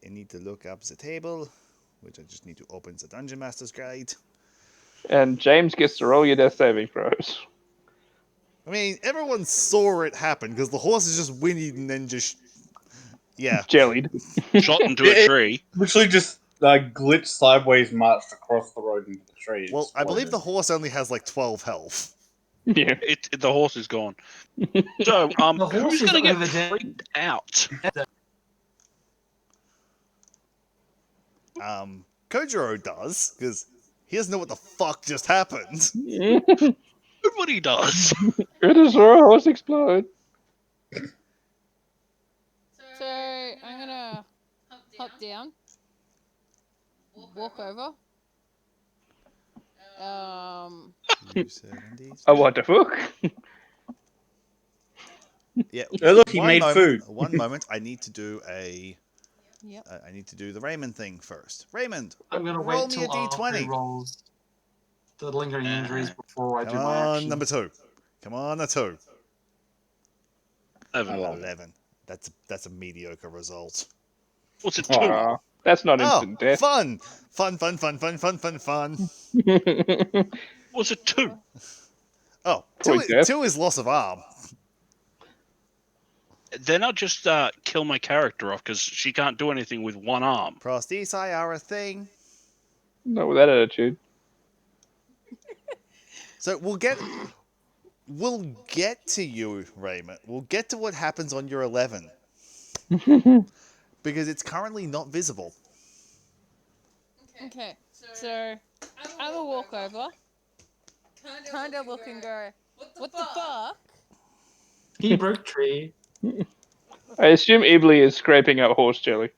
need to look up the table, which I just need to open the Dungeon Master's Guide. And James gets to roll your death saving throws. I mean, everyone saw it happen because the horse is just whinnied and then just Jellied. Shot into a tree. Literally just glitched sideways, marched across the road into the tree. Well, I believe the exploded. horse only has like 12 health. Yeah. The horse is gone. So, The horse who's is going to get over there. freaked out? Kojiro does because he doesn't know what the fuck just happened. Nobody does. It is a horse explode. So I'm gonna hop down, walk over. Oh, what the fuck? Yeah. Oh, look, he one made moment, food. One moment. I need to do a. Yep. I need to do the Raymond thing first. Raymond, I'm gonna roll wait me a till after he d20. rolls the lingering injuries before I Come do my on, action. number 2. Come on, a 2. 11. That's a mediocre result. What's it, 2? Aw, that's not Oh, instant death. fun! Fun. What's it, 2? Oh, Point death. 2 is loss of arm. Then I'll just kill my character off because she can't do anything with one arm. Prosthesi are a thing. Not with that attitude. So we'll get to you, Raymond. We'll get to what happens on your 11. Because it's currently not visible. Okay. So I'm gonna walk over, kind of look and go, what the fuck? He broke tree. I assume Ibli is scraping up horse jelly.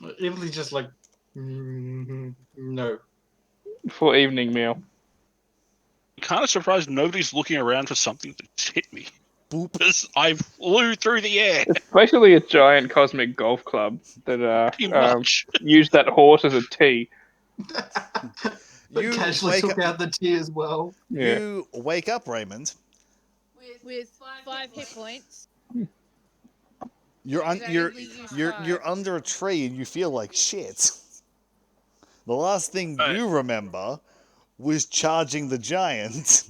Evilly's just like, no. For evening meal. Kind of surprised nobody's looking around for something to hit me. Boop. Because I flew through the air. It's basically a giant cosmic golf club that Pretty much. used that horse as a tee. But You casually wake took up- out the tea as well. Yeah. You wake up, Raymond. With 5 hit points. You're Exactly, you you're five. under a tree and you feel like shit. The last thing Right. you remember was charging the giant.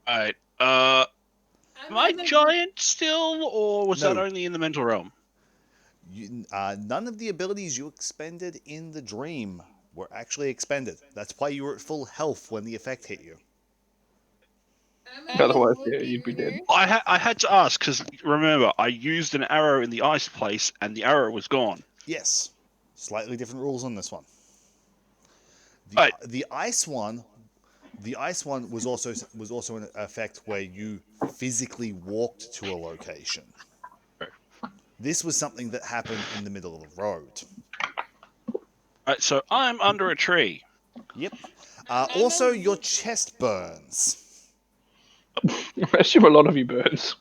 Alright. Am I giant still, or was that No. only in the mental realm? None of the abilities you expended in the dream were actually expended. That's why you were at full health when the effect hit you. I'm gonna Otherwise, look yeah, at you'd be dead. you. I had to ask because remember I used an arrow in the ice place and the arrow was gone. Yes. Slightly different rules on this one. Right. The ice one was also an effect where you physically walked to a location. This was something that happened in the middle of the road. Right. So I'm under a tree. Yep. Also, your chest burns. I assume a lot of you burns.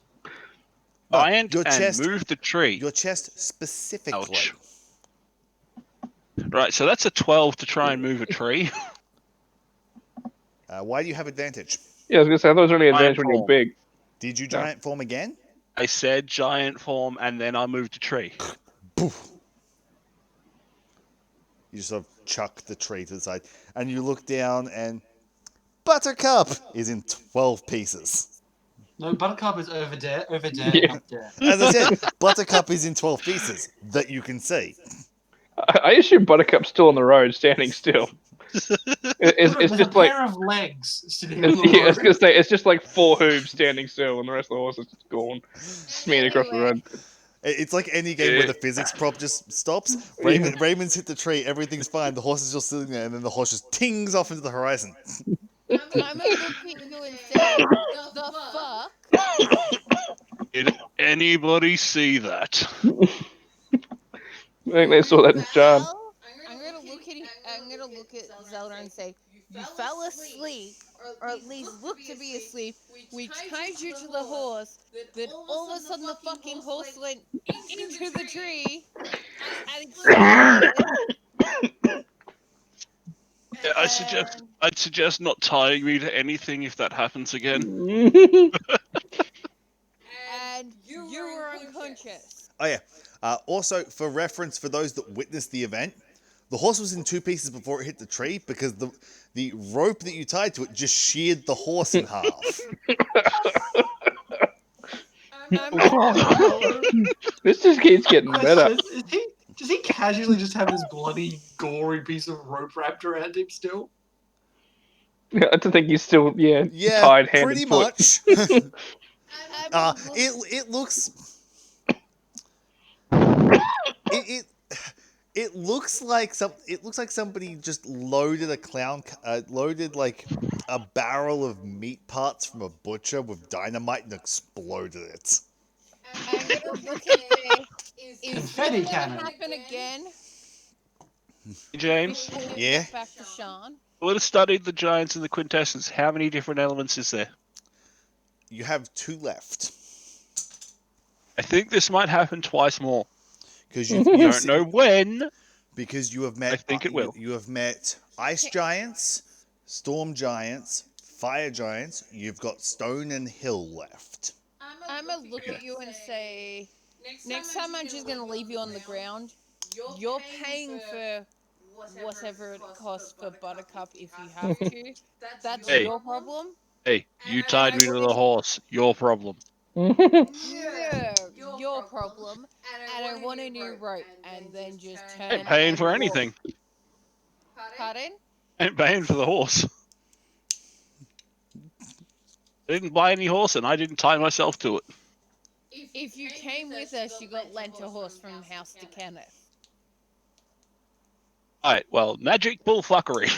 No, Giant your and chest. move the tree. Your chest specifically. Ouch. Right. So that's a 12 to try and move a tree. Why do you have advantage? Yeah, I was gonna say I thought it was only advantage when you're form. big. Did you No. giant form again? I said giant form and then I moved a tree. Poof. You sort of chuck the tree to the side, and you look down, and Buttercup is in 12 pieces. No, Buttercup is over there, Yeah. and up there. As I said, Buttercup is in 12 pieces that you can see. I assume Buttercup's still on the road, standing still. It's There's a just like pair of legs sitting on the yeah, I was gonna road. say it's just like 4 hooves standing still, and the rest of the horse is just gone, smeared across the Anyway, road. It's like any game where the physics prop just stops. Raymond's hit the tree, everything's fine. The horse is just sitting there, and then the horse just tings off into the horizon. I'm gonna look at you and say, the fuck? Did anybody see that? I think they saw that in John. Well, I'm gonna look at Zelda and say, you fell asleep, or at least look to be asleep. We tied you to the horse. Then all of a sudden, the fucking horse went into the tree and exploded. Yeah, And I'd suggest not tying me to anything if that happens again. and you were unconscious. Oh, yeah. Also, for reference, for those that witnessed the event, the horse was in 2 pieces before it hit the tree because the rope that you tied to it just sheared the horse in half. This just keeps getting better. Question: does he casually just have this bloody, gory piece of rope wrapped around him still? I don't think he's still Yeah, tied hand pretty and foot. much. I'm It looks. It it looks like somebody just loaded loaded like a barrel of meat parts from a butcher with dynamite and exploded it. I'm gonna look at this. Is Confetti this gonna cannon. happen again? James, Before we Yeah? get back to Sean. I would have studied the giants and the quintessence. How many different elements is there? You have 2 left I think this might happen twice more. because You don't know when. because you have met. I think it will. You have met ice giants, storm giants, fire giants. You've got stone and hill left. I'm gonna look at you and say, next time I'm just gonna leave you on the ground. You're paying for whatever it costs for Buttercup if you have to. That's Hey. your problem. Hey, you tied me to the horse. Your problem. No, your problem. And I want a new rope, and then just turn. I ain't paying and for walk. anything. Pardon? I ain't paying for the horse. I didn't buy any horse and I didn't tie myself to it. If you came with us, you got lent a horse from House to Kenneth. Alright, well, magic bullfuckery.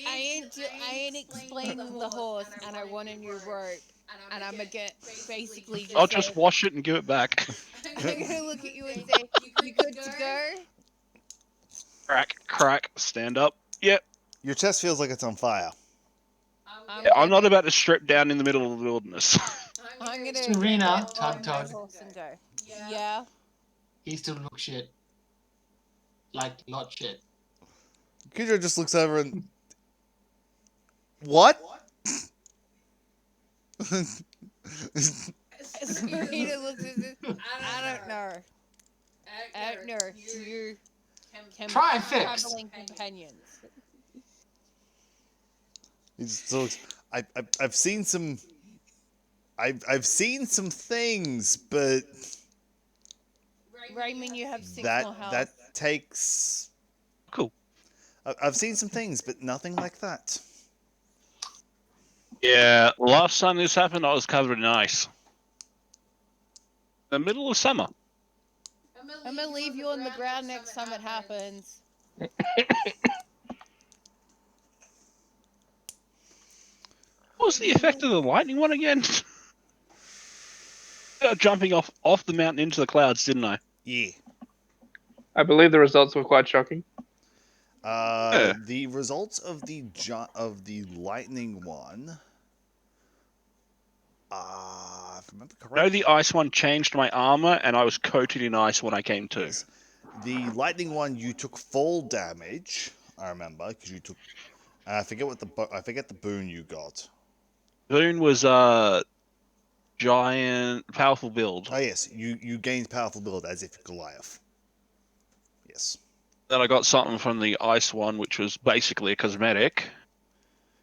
I ain't explaining the horse, and I want a new rope, and I'm gonna get basically just. I'll say, just wash it and give it back. I'm gonna look at you and say, "You good to go?" Crack, crack, stand up. Yep. Your chest feels like it's on fire. I'm not about to strip down in the middle of the wilderness. I'm gonna Serena, get on my tug. horse and go. Yeah. He still looks shit. Like, not shit. Kudra just looks over and. What? Serena looks at this. I don't know. partner to your Try and fix. traveling companions. So I've seen some. I've seen some things, but Raymond, you have 6 that more health. that takes. Cool. I've seen some things, but nothing like that. Yeah, last time this happened, I was covered in ice. The middle of summer. I'm gonna leave you on the ground next time it happens. What was the effect of the lightning one again? Jumping off the mountain into the clouds, didn't I? Yeah. I believe the results were quite shocking. Yeah. The results of the lightning one. If I remember No, correctly. the ice one changed my armor, and I was coated in ice when I came to. Yes. The lightning one, you took fall damage. I remember because you took. I forget the boon you got. Boone was giant, powerful build. Oh yes, you gained powerful build as if Goliath. Yes. Then I got something from the ice one, which was basically a cosmetic.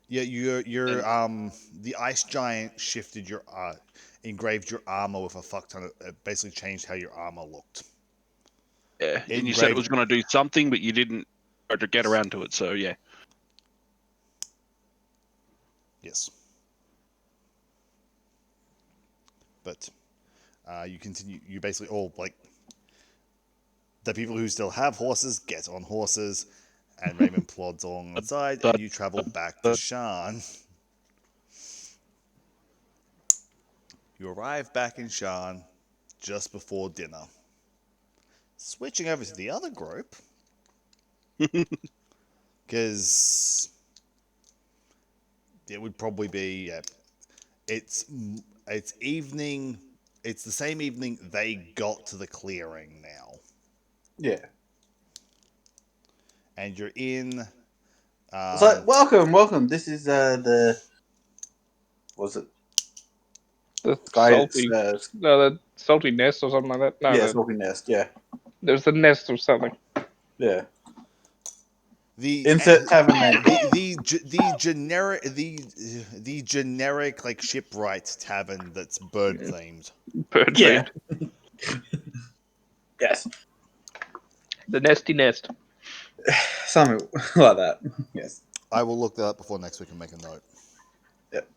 Yeah, your the ice giant shifted your engraved your armor with a fuck ton of basically changed how your armor looked. Yeah, It and you said it engraved was going to do something, but you didn't get around to it. So yeah. yes. But you continue. You basically all like the people who still have horses get on horses, and Raymond plods along the side, and you travel back to Shan. You arrive back in Shan just before dinner. Switching over to the other group, because it would probably be it's evening. It's the same evening they got to the clearing now, Yeah. and you're in. It's like, welcome. This is was it The guy? salty, the salty nest or something like that. No, Yeah, Smoky Nest. Yeah, there's the nest or something. yeah. The Insert tavern name. the generic like shipwright tavern that's bird themed. Bird Yeah. themed. Yes, The nesty nest. something like that. Yes. I will look that up before next week and make a note. Yep.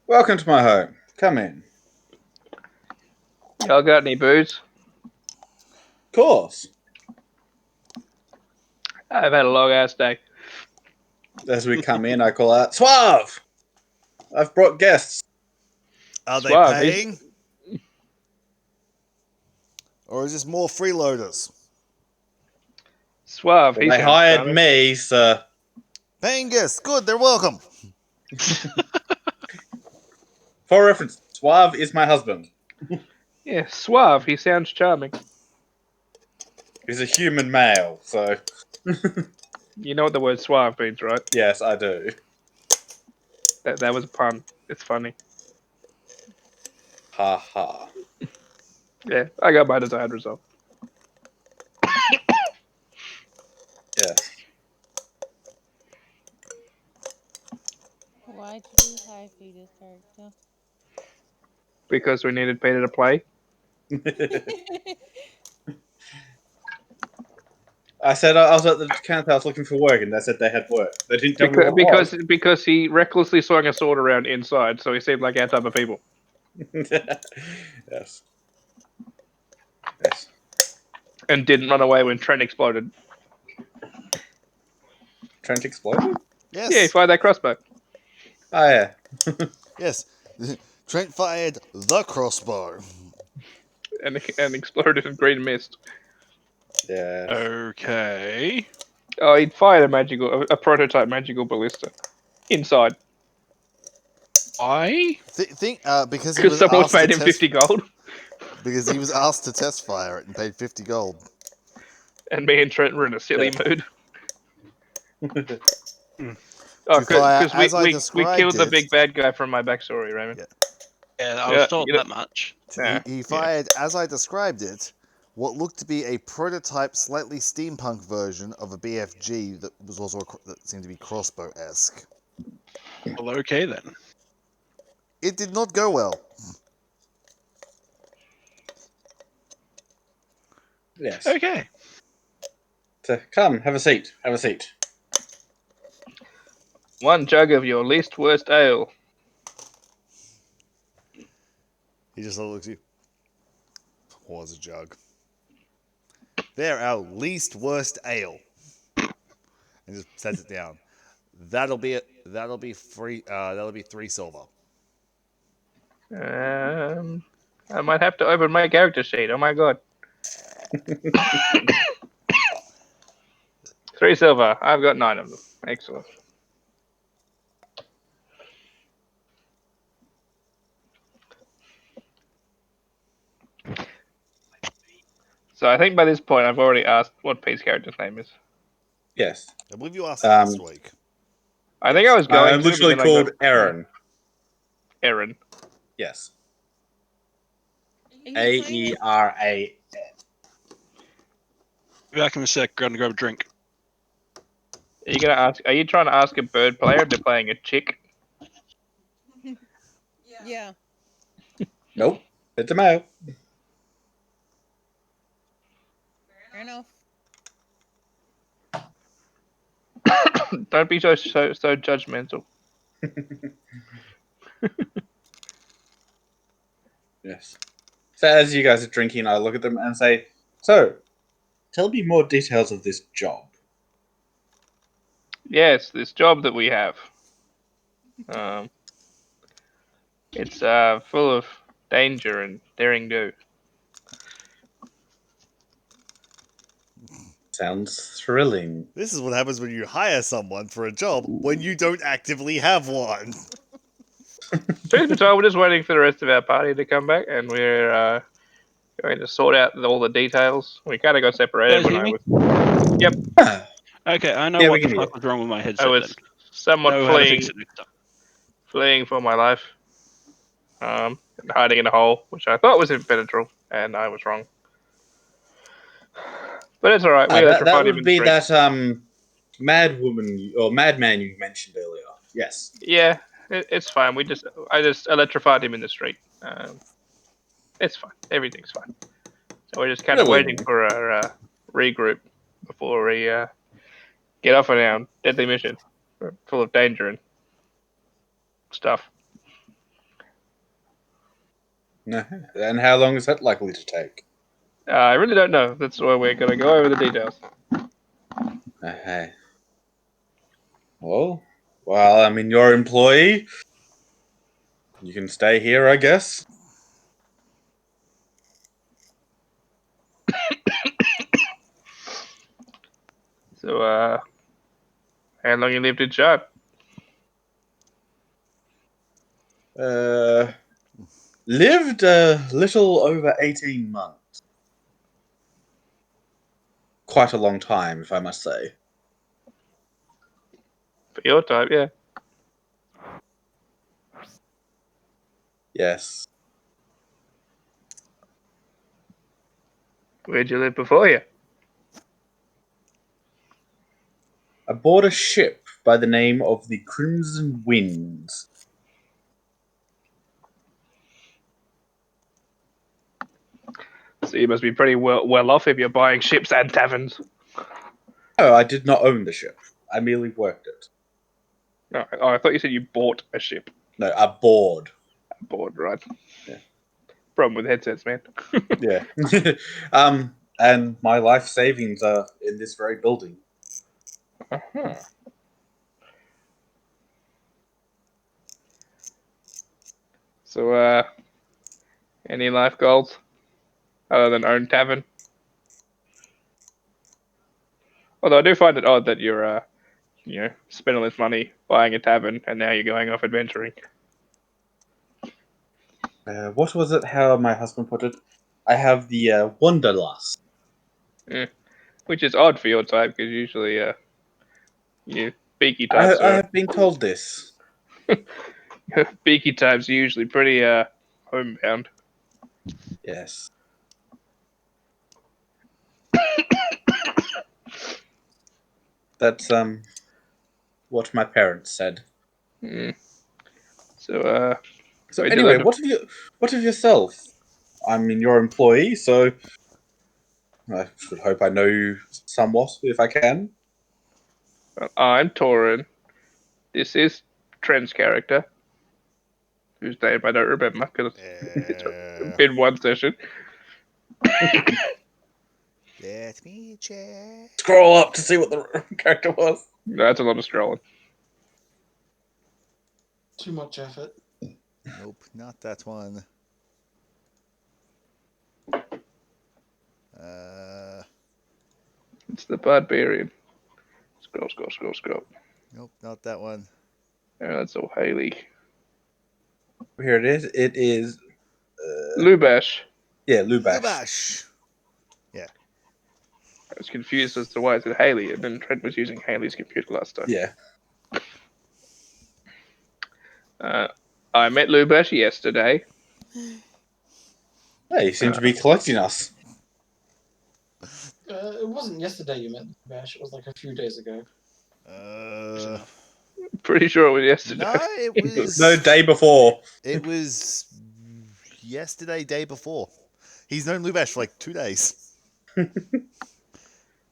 Welcome to my home. Come in. Y'all got any booze? Of course. I've had a long ass day. As we come in, I call out, Suave! I've brought guests. Are they Suave, paying? Or is this more freeloaders? Suave, he They sounds hired charming. me, sir. Paying guests, good, they're welcome. For reference, Suave is my husband. Yeah, suave, he sounds charming. He's a human male, so You know what the word suave means, right? yes, I do. That was a pun. It's funny. Ha ha. Yeah, I got my desired result. Yes. Why'd you do high fetus character? Because we needed Peter to play. I said I was at the camp house looking for work, and they said they had work. They didn't tell me what Because he recklessly swung a sword around inside, so he seemed like our type of people. it was. Yes. Yes. And didn't run away when Trent exploded. Trent exploded? Yes. Yeah, he fired that crossbow. Oh, yeah. Yes. Trent fired the crossbow. And exploded in green mist. Yeah. Okay. Oh, he'd fired a prototype magical ballista. Inside. I Think because he Because was someone asked to paid him test 50 gold. because he was asked to test fire it and paid 50 gold. And me and Trent were in a silly mood. Oh, To fire because as I we described killed the it. big bad guy from my backstory, Raymond. Yeah. Yeah, I Yeah, was told you know- that much. He fired, as I described it, what looked to be a prototype, slightly steampunk version of a BFG that was also that seemed to be crossbow-esque. Well, okay then. It did not go well. Yes. Okay. So come, have a seat. Have a seat. One jug of your least worst ale. He just looks at you. Pours a jug. They're our least worst ale. And just sets it down. That'll be it. That'll be free. That'll be 3 silver. I might have to open my character sheet. Oh my god. 3 silver. I've got 9 of them. Excellent. So I think by this point I've already asked what Pete's character's name is. Yes. I believe you asked last week. I think I was going I'm to, but literally then I called got Aaron. Aaron. Yes. Are you A playing E with R A. Be back in a sec. Going to grab a drink. Are you gonna ask? Are you trying to ask a bird player if they're playing a chick? Yeah. Nope. It's a male. Fair enough. Don't be so judgmental. Yes. So as you guys are drinking, I look at them and say, "So, tell me more details of this job." Yes, this job that we have. Um, it's full of danger and daring do. Sounds thrilling. This is what happens when you hire someone for a job when you don't actively have one. Truth be told, we're just waiting for the rest of our party to come back, and we're going to sort out all the details. We kind of got separated Guys when hear I me? was. Yep, Ah, Okay, I know Yeah, we what the can hear. fuck was wrong with my I headset then. was somewhat Know how to fix it next time. fleeing for my life, and hiding in a hole, which I thought was impenetrable, and I was wrong. But it's all right. We that electrified him would in the be street. that mad woman or madman you mentioned earlier. Yes. Yeah, it's fine. I just electrified him in the street. It's fine. Everything's fine. So we're just kind of waiting Brilliant. for a regroup before we get off on our deadly mission, full of danger and stuff. And how long is that likely to take? I really don't know. That's why we're going to go over the details. Okay. Well, I'm your employee. You can stay here, I guess. So, how long you lived in Chad? Lived a little over 18 months. Quite a long time, if I must say. For your type, yeah. Yes. Where'd you live before you? Aboard a ship by the name of the Crimson Winds. So you must be pretty well off if you're buying ships and taverns. Oh, I did not own the ship. I merely worked it. Oh, I thought you said you bought a ship. No, aboard. Board, right? Yeah. Problem with headsets, man. Yeah. And my life savings are in this very building. Uh-huh. So, any life goals other than own tavern? Although I do find it odd that you're, spending all this money buying a tavern and now you're going off adventuring. What was it? How my husband put it? I have the wanderlust. Yeah. Which is odd for your type because usually, beaky I types are have been told this. beaky types are usually pretty homebound. Yes. That's what my parents said. Mm. So So we did anyway, that. what of yourself? I'm your employee, so I should hope I know you somewhat if I can. I'm Torin. This is Trent's character, whose name I don't remember because it's been one session. Let me check. Scroll up to see what the character was. No, that's a lot of scrolling. Too much effort. Nope, not that one. It's the barbarian. Scroll. Nope, not that one. Oh, that's all Haley. Here it is. It is Lubash. yeah, Lubash. Lubash. I was confused as to why it said Haley, and then Trent was using Haley's computer last time. Yeah. I met Lubash yesterday. Hey, you seem to be collecting us. It wasn't yesterday you met Bash. It was like a few days ago. Pretty sure it was yesterday. No, it was No, day before. It was yesterday, day before. He's known Lubash for like 2 days.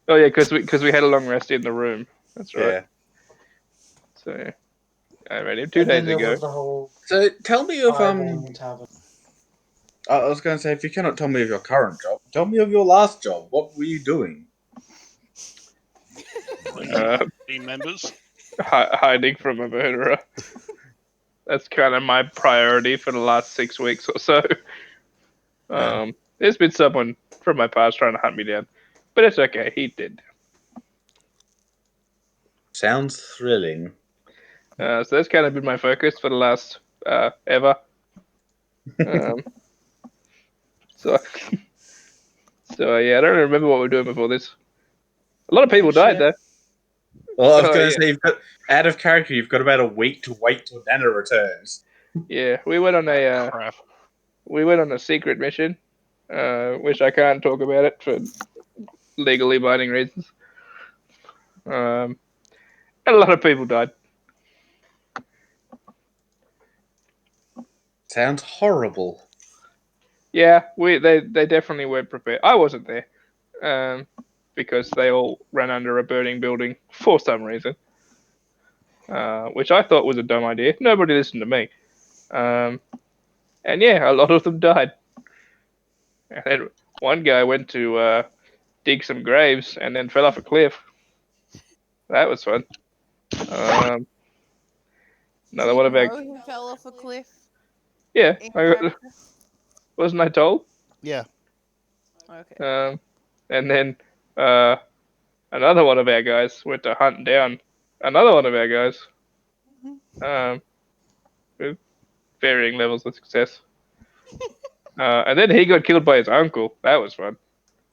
Oh yeah, because we had a long rest in the room. That's right. Yeah. So I met him 2 And then days there ago. was the whole So tell me of fireball in the tavern. I was going to say, if you cannot tell me of your current job, tell me of your last job. What were you doing? Team members. Hiding from a murderer. That's kind of my priority for the last 6 weeks or so. There's been someone from my past trying to hunt me down, but it's okay. He did. Sounds thrilling. So that's kind of been my focus for the last ever. So yeah, I don't remember what we were doing before this. A lot of people died though. Well, I was Oh, going to yeah. say, you've got out of character. You've got about a week to wait till Nana returns. Yeah, we went on a secret mission, which I can't talk about it for legally binding reasons. And a lot of people died. Sounds horrible. Yeah, they definitely weren't prepared. I wasn't there, because they all ran under a burning building for some reason, which I thought was a dumb idea. Nobody listened to me, and yeah, a lot of them died. And then one guy went to dig some graves and then fell off a cliff. That was fun. Another one of our He fell off a cliff. yeah, In character? wasn't I told? Yeah. Okay. And then another one of our guys went to hunt down another one of our guys, with varying levels of success. And then he got killed by his uncle. That was fun.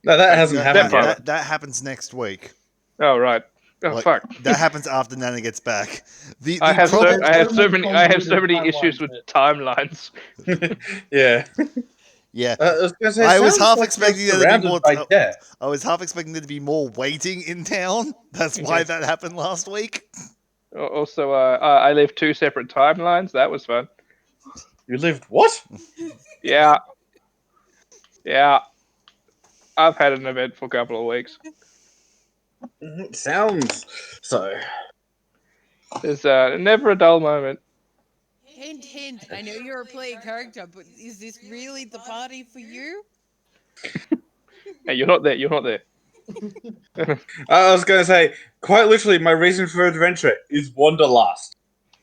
No, that hasn't No, happened yet. that happens next week. Oh right. Oh Like, fuck. That happens after Nana gets back. I have so There's many timelines, issues with but- timelines. Yeah. Yeah. I was going to say, I was sounds half like expecting you're there to be surrounded more. by death. I was half expecting there to be more waiting in town. That's why that happened last week. Also, I lived 2 separate timelines. That was fun. You lived what? Yeah. I've had an eventful couple of weeks. Sounds so. There's never a dull moment. Hint, hint. I know you're a player character, but is this really the party for you? Hey, you're not there. You're not there. I was going to say, quite literally, my reason for adventure is wanderlust.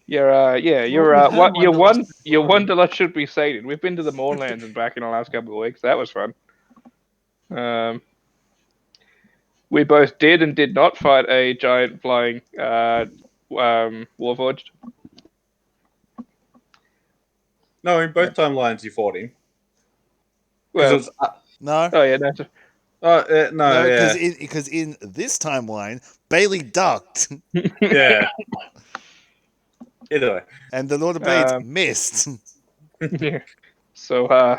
You're your wanderlust should be sated. We've been to the Moorlands and back in the last couple of weeks. That was fun. We both did and did not fight a giant flying warforged. No, in both timelines you fought him. Well, No. oh yeah, no. No, yeah. Because in this timeline, Bailey ducked, Yeah. Either way. and the Lord of Blades missed. Yeah. So,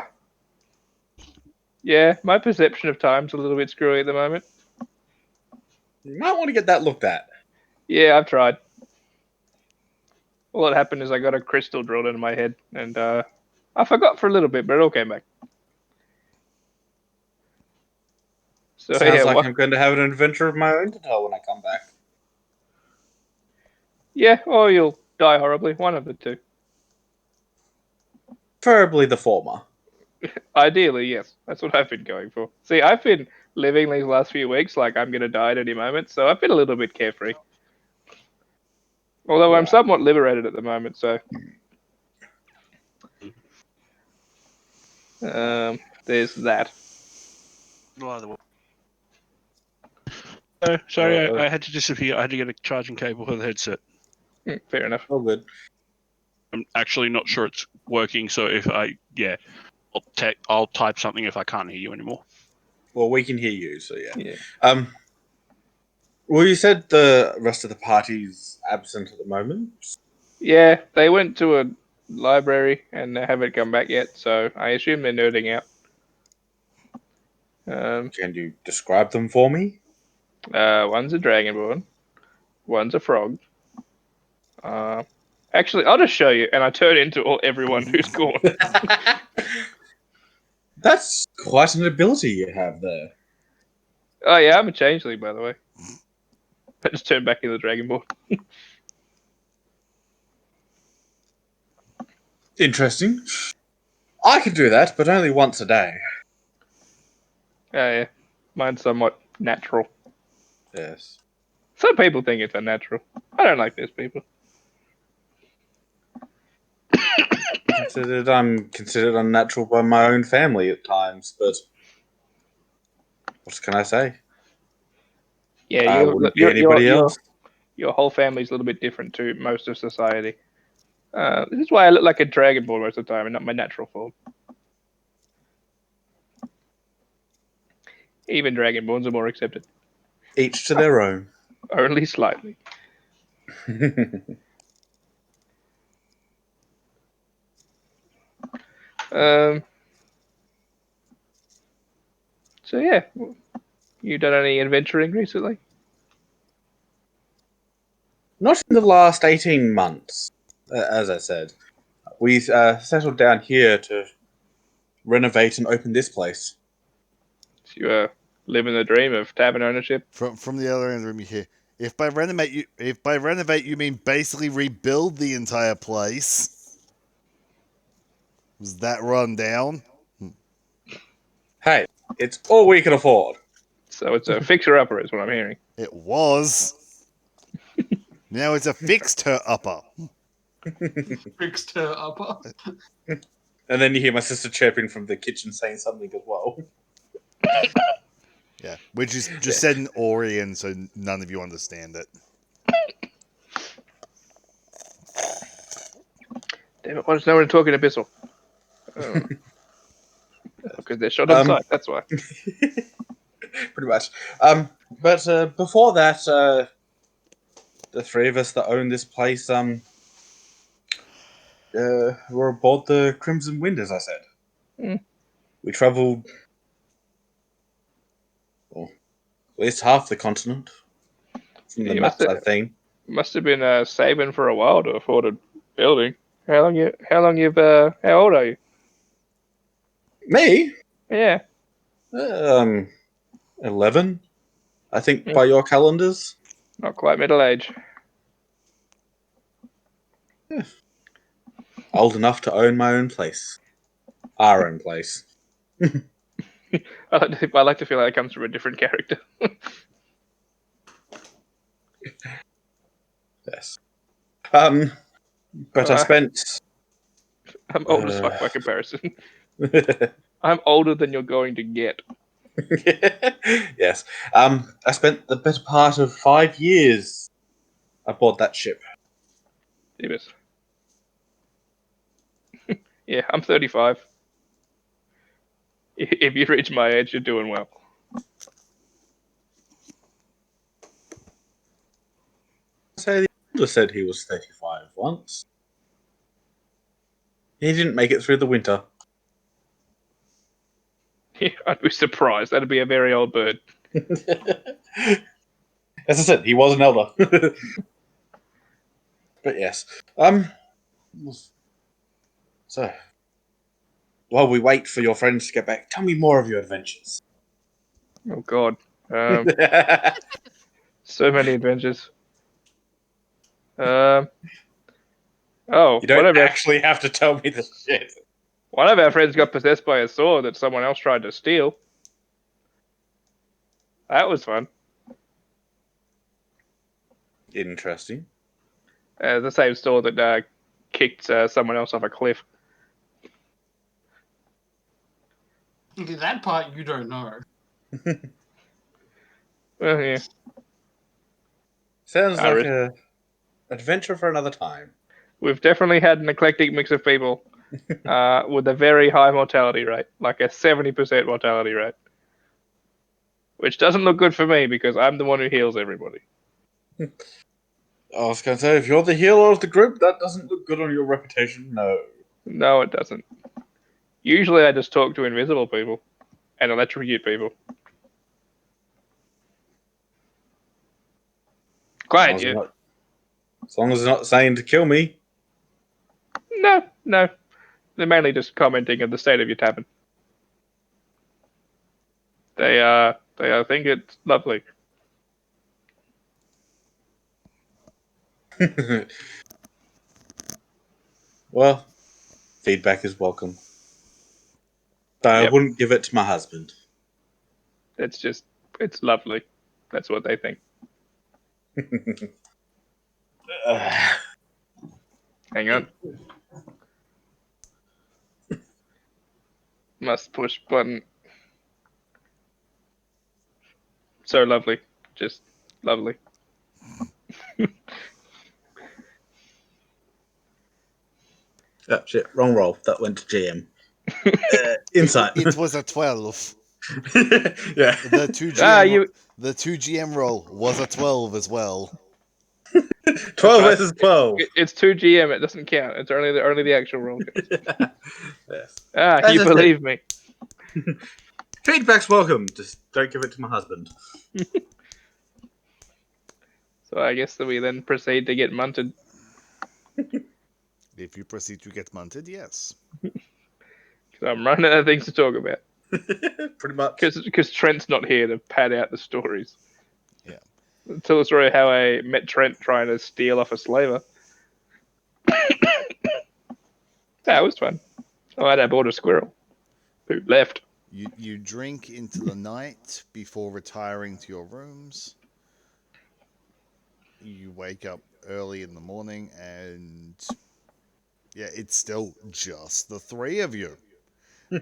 yeah, my perception of time's a little bit screwy at the moment. You might want to get that looked at. Yeah, I've tried. All that happened is I got a crystal drilled into my head, and I forgot for a little bit, but it all came back. So Sounds yeah, like what? I'm going to have an adventure of my own to tell when I come back. Yeah, or you'll die horribly. One of the two. Preferably the former. Ideally, yes. That's what I've been going for. See, I've been living these last few weeks like I'm gonna die at any moment, so I've been a little bit carefree. Although I'm Right. somewhat liberated at the moment, so there's that. Oh, sorry, Uh, I had to disappear. I had to get a charging cable for the headset. Fair enough. all good. I'm actually not sure it's working, so if I'll type something if I can't hear you anymore. Well, we can hear you, so yeah. Yeah. Well, you said the rest of the party's absent at the moment. Yeah, they went to a library and they haven't come back yet, so I assume they're nerding out. Can you describe them for me? One's a dragonborn, one's a frog. Actually, I'll just show you, and I turn into everyone who's gone. That's quite an ability you have there. Oh yeah, I'm a changeling, by the way. I just turned back into the dragonborn. Interesting. I can do that, but only once a day. Oh yeah, mine's somewhat natural. Yes. Some people think it's unnatural. I don't like those people. I'm considered unnatural by my own family at times, but what can I say? Yeah, I wouldn't be anybody else. your whole family's a little bit different to most of society. This is why I look like a dragonborn most of the time and not my natural form. Even dragonborns are more accepted, Each to their own. only slightly. Um. So yeah, you done any adventuring recently? Not in the last 18 months, as I said. We settled down here to renovate and open this place. So you living the dream of tavern ownership. From the other end of the room, you hear, if by renovate you mean basically rebuild the entire place, was that run down? Hey, it's all we can afford. So it's a fixer-upper, is what I'm hearing. It was. Now it's a fixed her upper. Fixed her upper. And then you hear my sister chirping from the kitchen saying something as well. Yeah, which is just said in Orion, so none of you understand it. Damn it, why is no one talking Abyssal? Because they're shot on sight, that's why. Pretty much. But before that, the three of us that own this place, were aboard the Crimson Wind, as I said. Mm. We travelled, well, at least half the continent from the You maps I've seen. must have been saving for a while to afford a building. How old are you? Me? Yeah. 11, I think, Mm. by your calendars. Not quite middle age. Old enough to own my own place. Our own place. I like to feel like it comes from a different character. Yes. But I Uh, spent. I'm old as fuck by comparison. I'm older than you're going to get. Yes. I spent the better part of 5 years aboard that ship. Davis. Yeah, I'm 35. If you reach my age, you're doing well. So the elder said he was 35 once. He didn't make it through the winter. Yeah, I'd be surprised. That'd be a very old bird. As I said, he was an elder. But yes. So, while we wait for your friends to get back, tell me more of your adventures. Oh God. So many adventures. Um. Oh, You don't actually have to tell me this shit. one of our friends got possessed by a sword that someone else tried to steal. That was fun. Interesting. The same sword that kicked someone else off a cliff. Okay, that part you don't know. Well, yeah. Sounds like Iris. a adventure for another time. We've definitely had an eclectic mix of people with a very high mortality rate, like a 70% mortality rate. Which doesn't look good for me because I'm the one who heals everybody. I was going to say, if you're the healer of the group, that doesn't look good on your reputation. No. No, it doesn't. Usually I just talk to invisible people and electrocute people. Quiet, you. As long as they're not saying to kill me. No. They're mainly just commenting on the state of your tavern. They think it's lovely. Well, feedback is welcome. Though I Yep. wouldn't give it to my husband. It's lovely. That's what they think. Hang on. Must push button. So lovely. Just lovely. Oh, shit, wrong roll. That went to GM. Insight. It was a 12. Yeah. The 2 GM roll was a 12 as well. 12 right. versus 12. It's 2 GM. It doesn't count. It's only the actual roll. Yes. As You I believe me. Feedback's welcome. Just don't give it to my husband. So I guess that we then proceed to get munted. If you proceed to get munted, yes. Because I'm running out of things to talk about. Pretty much. Because Trent's not here to pad out the stories. Yeah. Tell the story of how I met Trent trying to steal off a slaver. That was fun. Oh, and I bought a squirrel who left. You drink into the night before retiring to your rooms. You wake up early in the morning and yeah, it's still just the three of you.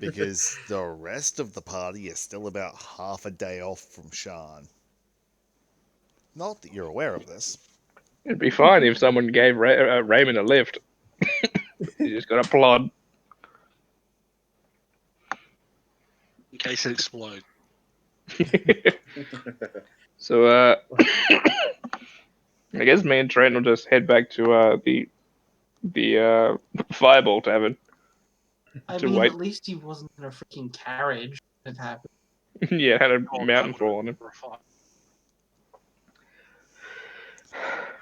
Because the rest of the party is still about half a day off from Shan. Not that you're aware of this. It'd be fine if someone gave Raymond a lift. He just got a plod. In case it explodes. So, I guess me and Trent will just head back to the Fireball Tavern. I To mean, wait. at least he wasn't in a freaking carriage. It happened. Yeah, had a Oh, mountain that fall on him. would've been fun.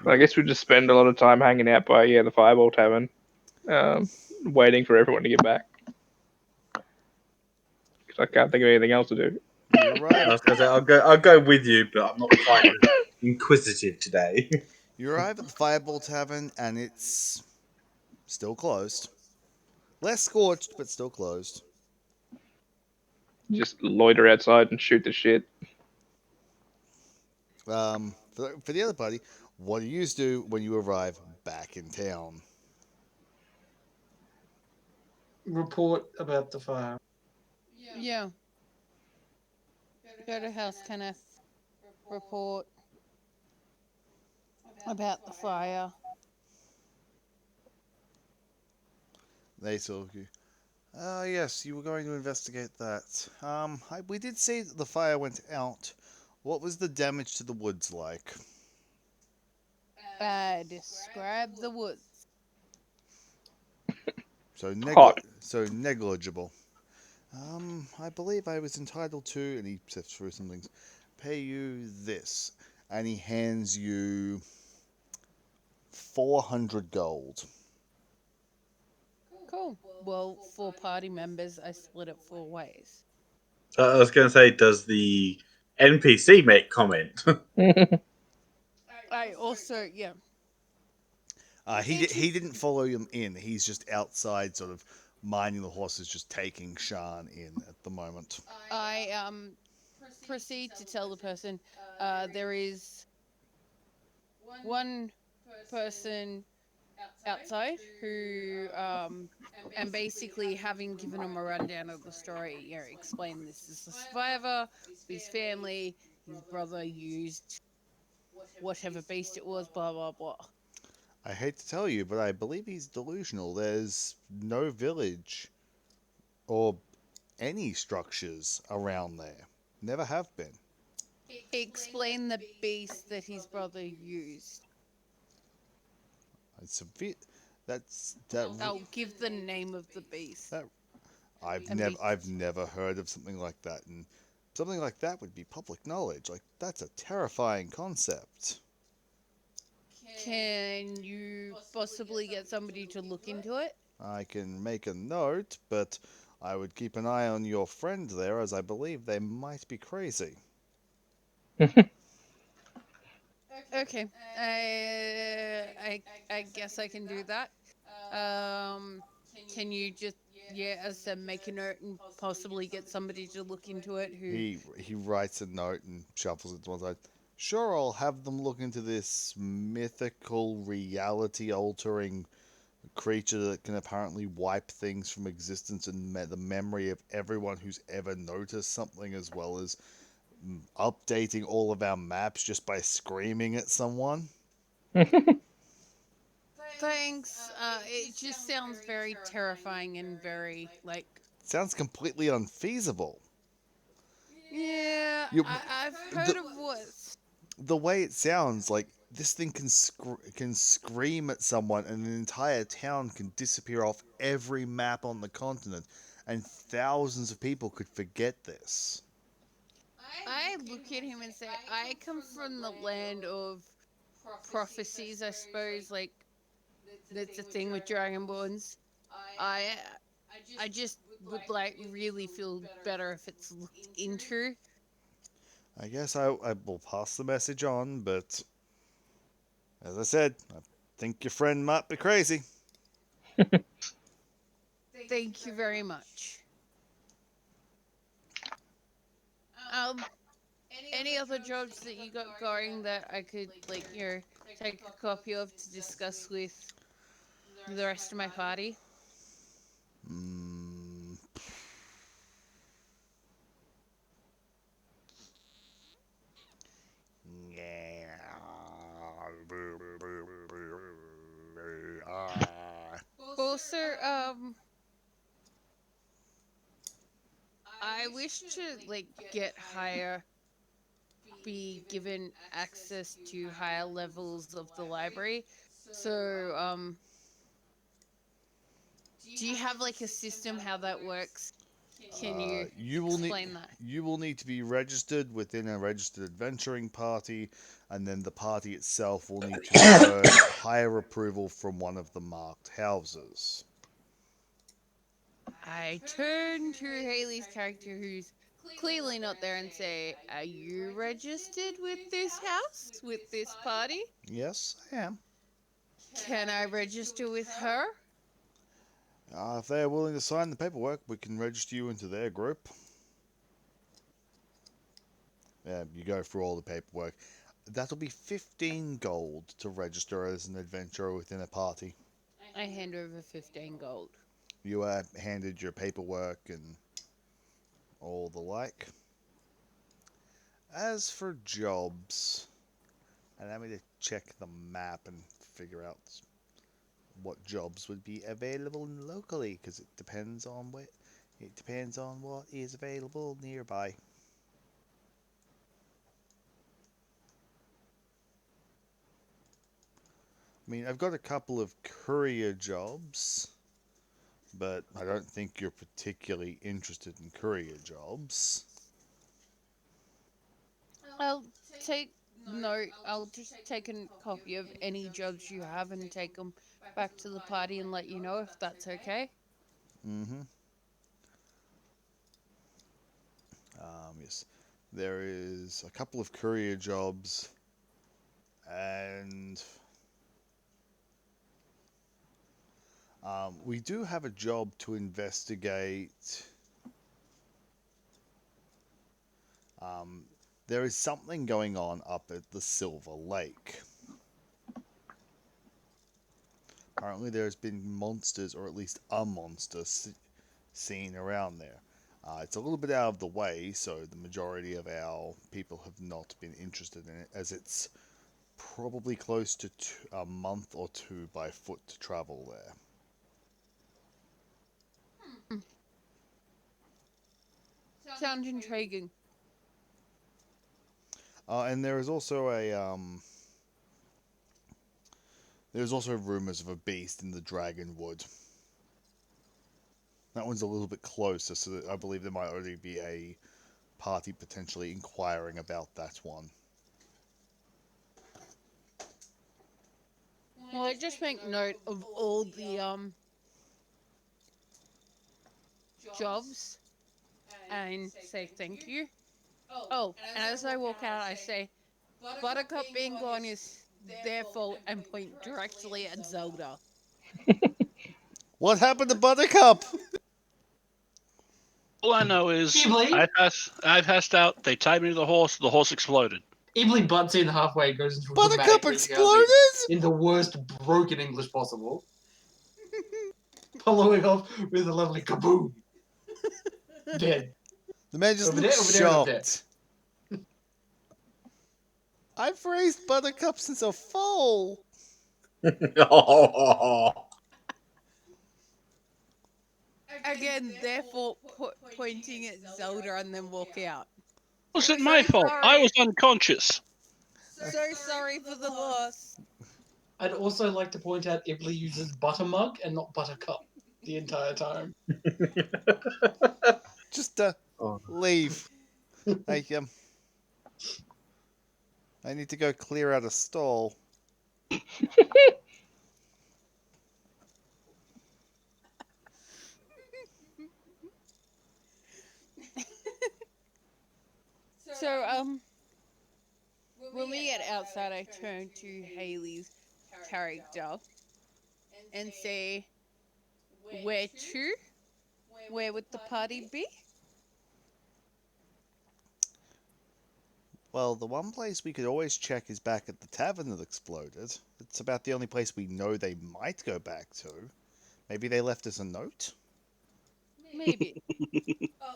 I guess we just spend a lot of time hanging out by the Fireball Tavern, waiting for everyone to get back. Because I can't think of anything else to do. You I arrive. was going to say, I'll go with you, but I'm not quite as inquisitive today. You arrive at the Fireball Tavern, and it's still closed. Less scorched, but still closed. Just loiter outside and shoot the shit. For the other party, what do you do when you arrive back in town? Report about the fire. Yeah. Go to House Kenneth. Report about the fire. They talk you. Yes, you were going to investigate that. We did see that the fire went out. What was the damage to the woods like? Describe the woods. So Hot. so negligible. I believe I was entitled to, and he sifts through some things, pay you this. And he hands you 400 gold. Cool. Well, for party members, I split it 4 ways. I was going to say, does the NPC make comment? I also, yeah. He didn't follow him in. He's just outside, sort of minding the horses, just taking Shan in at the moment. I proceed to tell the person there is one person outside who and basically having given him a rundown of the story, explain this is the survivor, his family, his brother used whatever beast it was, blah blah blah. I hate to tell you, but I believe he's delusional. There's no village or any structures around there. Never have been. Explain the beast that his brother used. It's a bit. That's that. I'll give the name of the beast. That And be I've never heard of something like that, and something like that would be public knowledge. Like that's a terrifying concept. Can you possibly get somebody to look into it? I can make a note, but I would keep an eye on your friend there, as I believe they might be crazy. Okay. I guess I can do that. Um, can you just as I said, make a note and possibly get somebody to look into it who He writes a note and shuffles it to one side. Sure, I'll have them look into this mythical, reality-altering creature that can apparently wipe things from existence and the memory of everyone who's ever noticed something, as well as updating all of our maps just by screaming at someone. Thanks. It just sounds very terrifying and very like. Sounds completely unfeasible. Yeah, You, I've the heard of what's. the way it sounds, like this thing can scream at someone, and an entire town can disappear off every map on the continent, and thousands of people could forget this. I look at him and say, I come from the land of prophecies, I suppose. Like that's the thing with dragonborns. I I just would like really feel better if it's looked into. I guess I will pass the message on, but as I said, I think your friend might be crazy. Thank you very much. Um, any other jobs that you got going that I could like take a copy of to discuss with the rest of my party? Mm, yeah. Also, I wish to like get higher, be given access to higher levels of the library. So, do you have like a system how that works? Can you You will need explain that? to be registered within a registered adventuring party, and then the party itself will need to earn higher approval from one of the marked houses. I turn to Haley's character, who's clearly not there, and say, "Are you registered with this house, with this party? Yes, I am. Can I register with her?" If they are willing to sign the paperwork, we can register you into their group. You go through all the paperwork. That'll be 15 gold to register as an adventurer within a party. I hand over 15 gold. You are handed your paperwork and all the like. As for jobs, allow me to check the map and figure out what jobs would be available locally, because it depends on what is available nearby. I mean, I've got a couple of courier jobs, but I don't think you're particularly interested in courier jobs. I'll take note. I'll just take a copy of any jobs you have and take them back to the party and let you know if that's okay. Mm-hmm. Yes, there is a couple of courier jobs, and we do have a job to investigate. Um, there is something going on up at the Silver Lake. Apparently, there's been monsters, or at least a monster, seen around there. It's a little bit out of the way, so the majority of our people have not been interested in it, as it's probably close to a month or two by foot to travel there. Hmm. Sounds intriguing. And there's also rumors of a beast in the Dragonwood. That one's a little bit closer, so I believe there might already be a party potentially inquiring about that one. Well, I just make note of all the jobs and say thank you. Oh, and as I walk out, I say, Buttercup being gone is their fault and point directly at Zelda. What happened to Buttercup? All I know is Ghibli. I passed out. They tied me to the horse exploded. Ibli butts in halfway, goes into a Buttercup dramatic recounting exploded? in the worst broken English possible, following off with a lovely kaboom. Dead. The man just Over looks there, over there, and over there. shocked. I've raised Buttercup since a foal. Again, their fault pointing at Zelda and then walk out. Was it my fault? I was unconscious. So sorry for the loss. I'd also like to point out Ibli uses buttermug and not buttercup the entire time. Just leave. I I need to go clear out a stall. So, when we get outside, I turn to Haley's character and say, where to? Where would the party be? Well, the one place we could always check is back at the tavern that exploded. It's about the only place we know they might go back to. Maybe they left us a note? Maybe.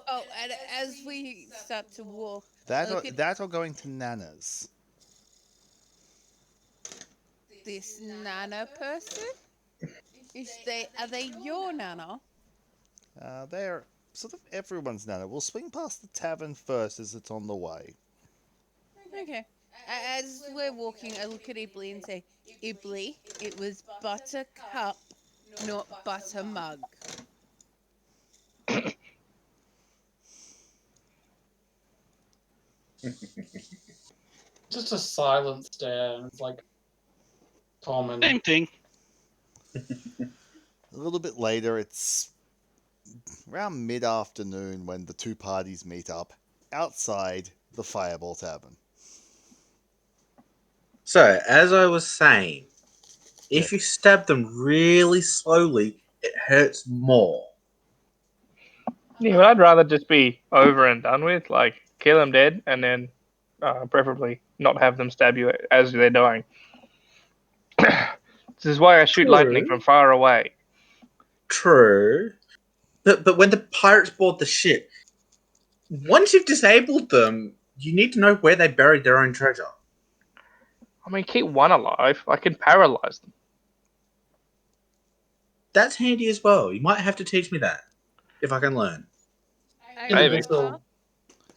Oh, and as we start to walk, That or going to Nana's. this Nana person? Are they your Nana? They're sort of everyone's Nana. We'll swing past the tavern first as it's on the way. Okay. As we're walking, I look at Ibli and say, Ibli, it was buttercup, not butter mug. Just a silent stare, and it's like common. Same thing. A little bit later, it's around mid-afternoon when the two parties meet up outside the Fireball Tavern. So, as I was saying, if Yeah. you stab them really slowly, it hurts more. Yeah, but I'd rather just be over and done with. Like, kill them dead, and then preferably not have them stab you as they're dying. This is why I shoot lightning True. from far away. True. But when the pirates board the ship, once you've disabled them, you need to know where they buried their own treasure. I mean, keep one alive. I can paralyze them. That's handy as well. You might have to teach me that if I can learn. I In the Maybe. midst of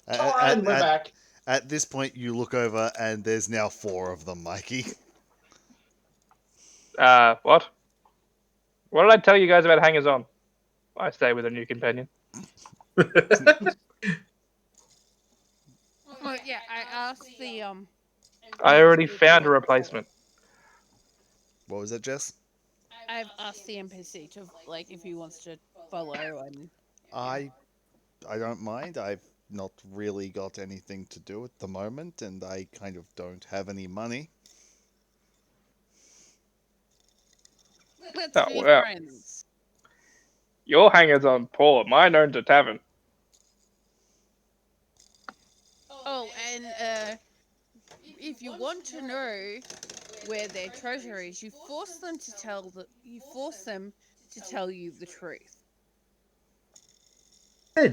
At, and we're at, back. at this point, you look over and there's now 4 of them, Mikey. What? What did I tell you guys about hangers on? I stay with a new companion. Oh yeah, I asked the I already NPC found a to- replacement. What was that, Jess? I've asked the NPC to like if he wants to follow and I I don't mind. I've not really got anything to do at the moment, and I kind of don't have any money. let's Oh, be well. friends. Your hanger's on port. Mine owns a tavern. Oh, and if you want to know where their treasure is, you force them to tell you the truth.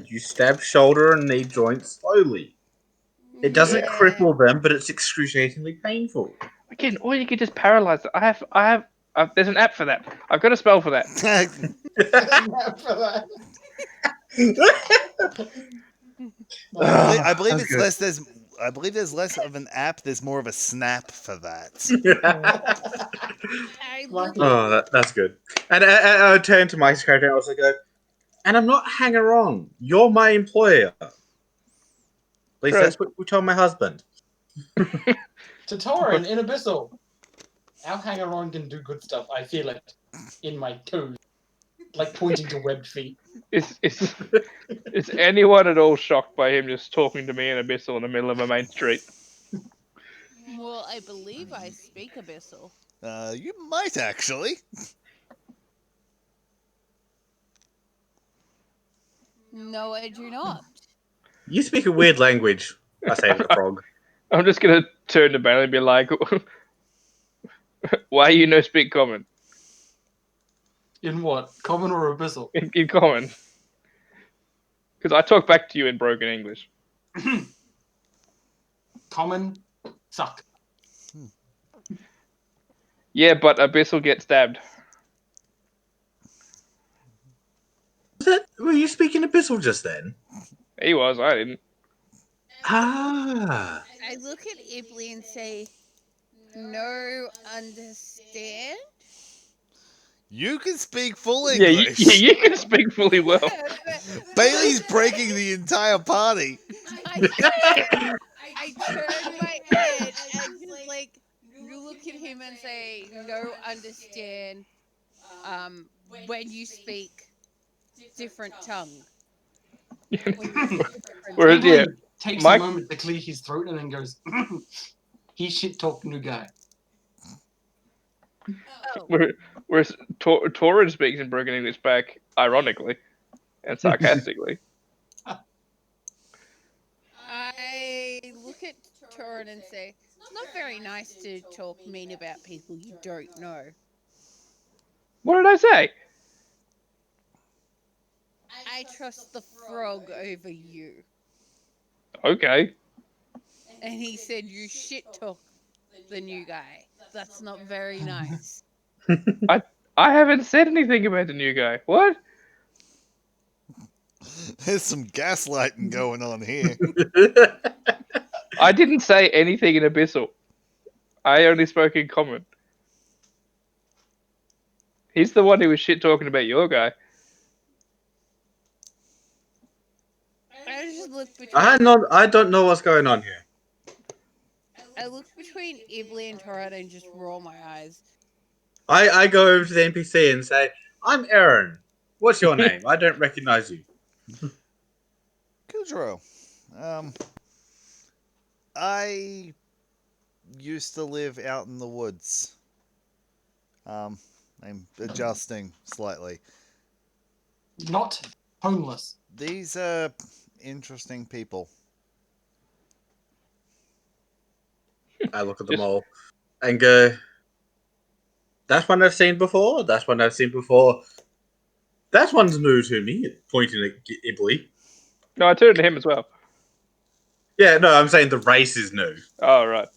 You stab shoulder and knee joints slowly. It doesn't Yeah. cripple them, but it's excruciatingly painful. Again, or you could just paralyze it. There's an app for that. I've got a spell for that. I believe That's it's good. less. I believe there's less of an app. There's more of a snap for that. I look Lucky. That's good. And I turn to my character and I was like, and I'm not hanger on. You're my employer. At least True. that's what we told my husband. To Torin in Abyssal. Our hanger on can do good stuff. I feel it in my toes. Like pointing to webbed feet. Is anyone at all shocked by him just talking to me in Abyssal in the middle of a main street? well, I believe I speak Abyssal. You might actually. No, I do not. You speak a weird language, I say to the frog. I'm just gonna turn to Bailey and be like, "Why you no speak common In what? Common or Abyssal? in common?" Because I talk back to you in broken English. Common suck. Yeah, but Abyssal gets stabbed. Were you speaking Abyssal just then? He was. I didn't. Ah. I look at Ibley and say, "No, understand." You can speak full Yeah, English. you can speak fully well. Bailey's breaking the entire party. I turn my head and just like look at him and say, "No, understand." When you speak different tongue, when you speak different Whereas, tongue. yeah, Ibley takes a Mike, moment to clear his throat and then goes, he shit talked new guy. Oh, whereas Torrid speaks in broken English back, ironically and sarcastically. I look at Torin and say, "It's not very nice to talk mean about people you don't know." What did I say? I trust the frog over you. Okay. And he said, "You shit talk the new guy. That's not very nice." I haven't said anything about the new guy. What? There's some gaslighting going on here. I didn't say anything in Abyssal. I only spoke in common. He's the one who was shit talking about your guy. I just look between. I don't know what's going on here. I look between Ibley and Torin and just roll my eyes. I go over to the NPC and say, I'm Aaron. What's your name? I don't recognize you. Kudro. I used to live out in the woods. I'm adjusting slightly. Not homeless. These are interesting people. I look at them Just all and go, that's one I've seen before. That's one I've seen before. That one's new to me. Pointing at Ibley. no, I turned to him as well. Yeah, no, I'm saying the race is new. Oh right.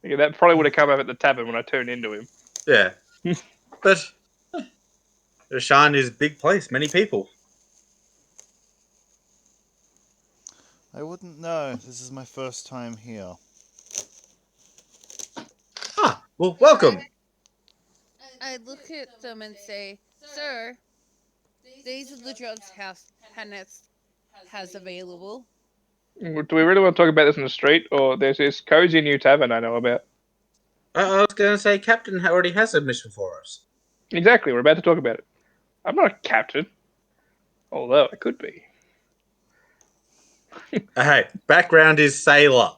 Yeah, that probably would have come up at the tavern when I turned into him. Yeah. But Rashan is a big place, many people. I wouldn't know. This is my first time here. Ah, well, welcome. I look at them and say, "Sir, These are the jobs House Kenneth has available. Do we really want to talk about this in the street, or there's this cozy new tavern I know about? I was going to say, Captain already has a mission for us. Exactly, we're about to talk about it. I'm not a captain, although I could be. Hey, background is sailor.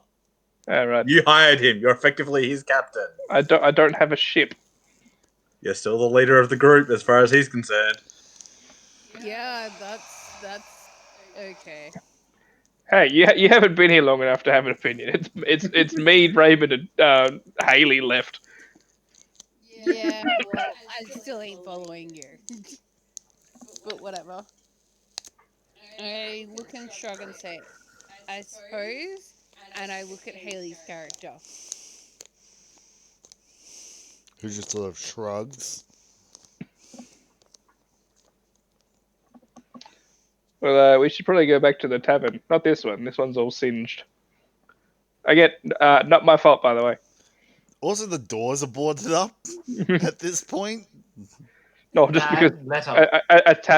All right. You hired him. You're effectively his captain. I don't have a ship. You're still the leader of the group, as far as he's concerned. Yeah, that's okay. Hey, you haven't been here long enough to have an opinion. It's me, Raymond, and Haley left. Yeah, well, I still ain't following you. But whatever. I look and shrug and say, I suppose, and I look at Haley's character. Who just sort of shrugs. Well, we should probably go back to the tavern. Not this one. This one's all singed. Again, not my fault, by the way. Also, the doors are boarded up at this point. No, just because Bad letter.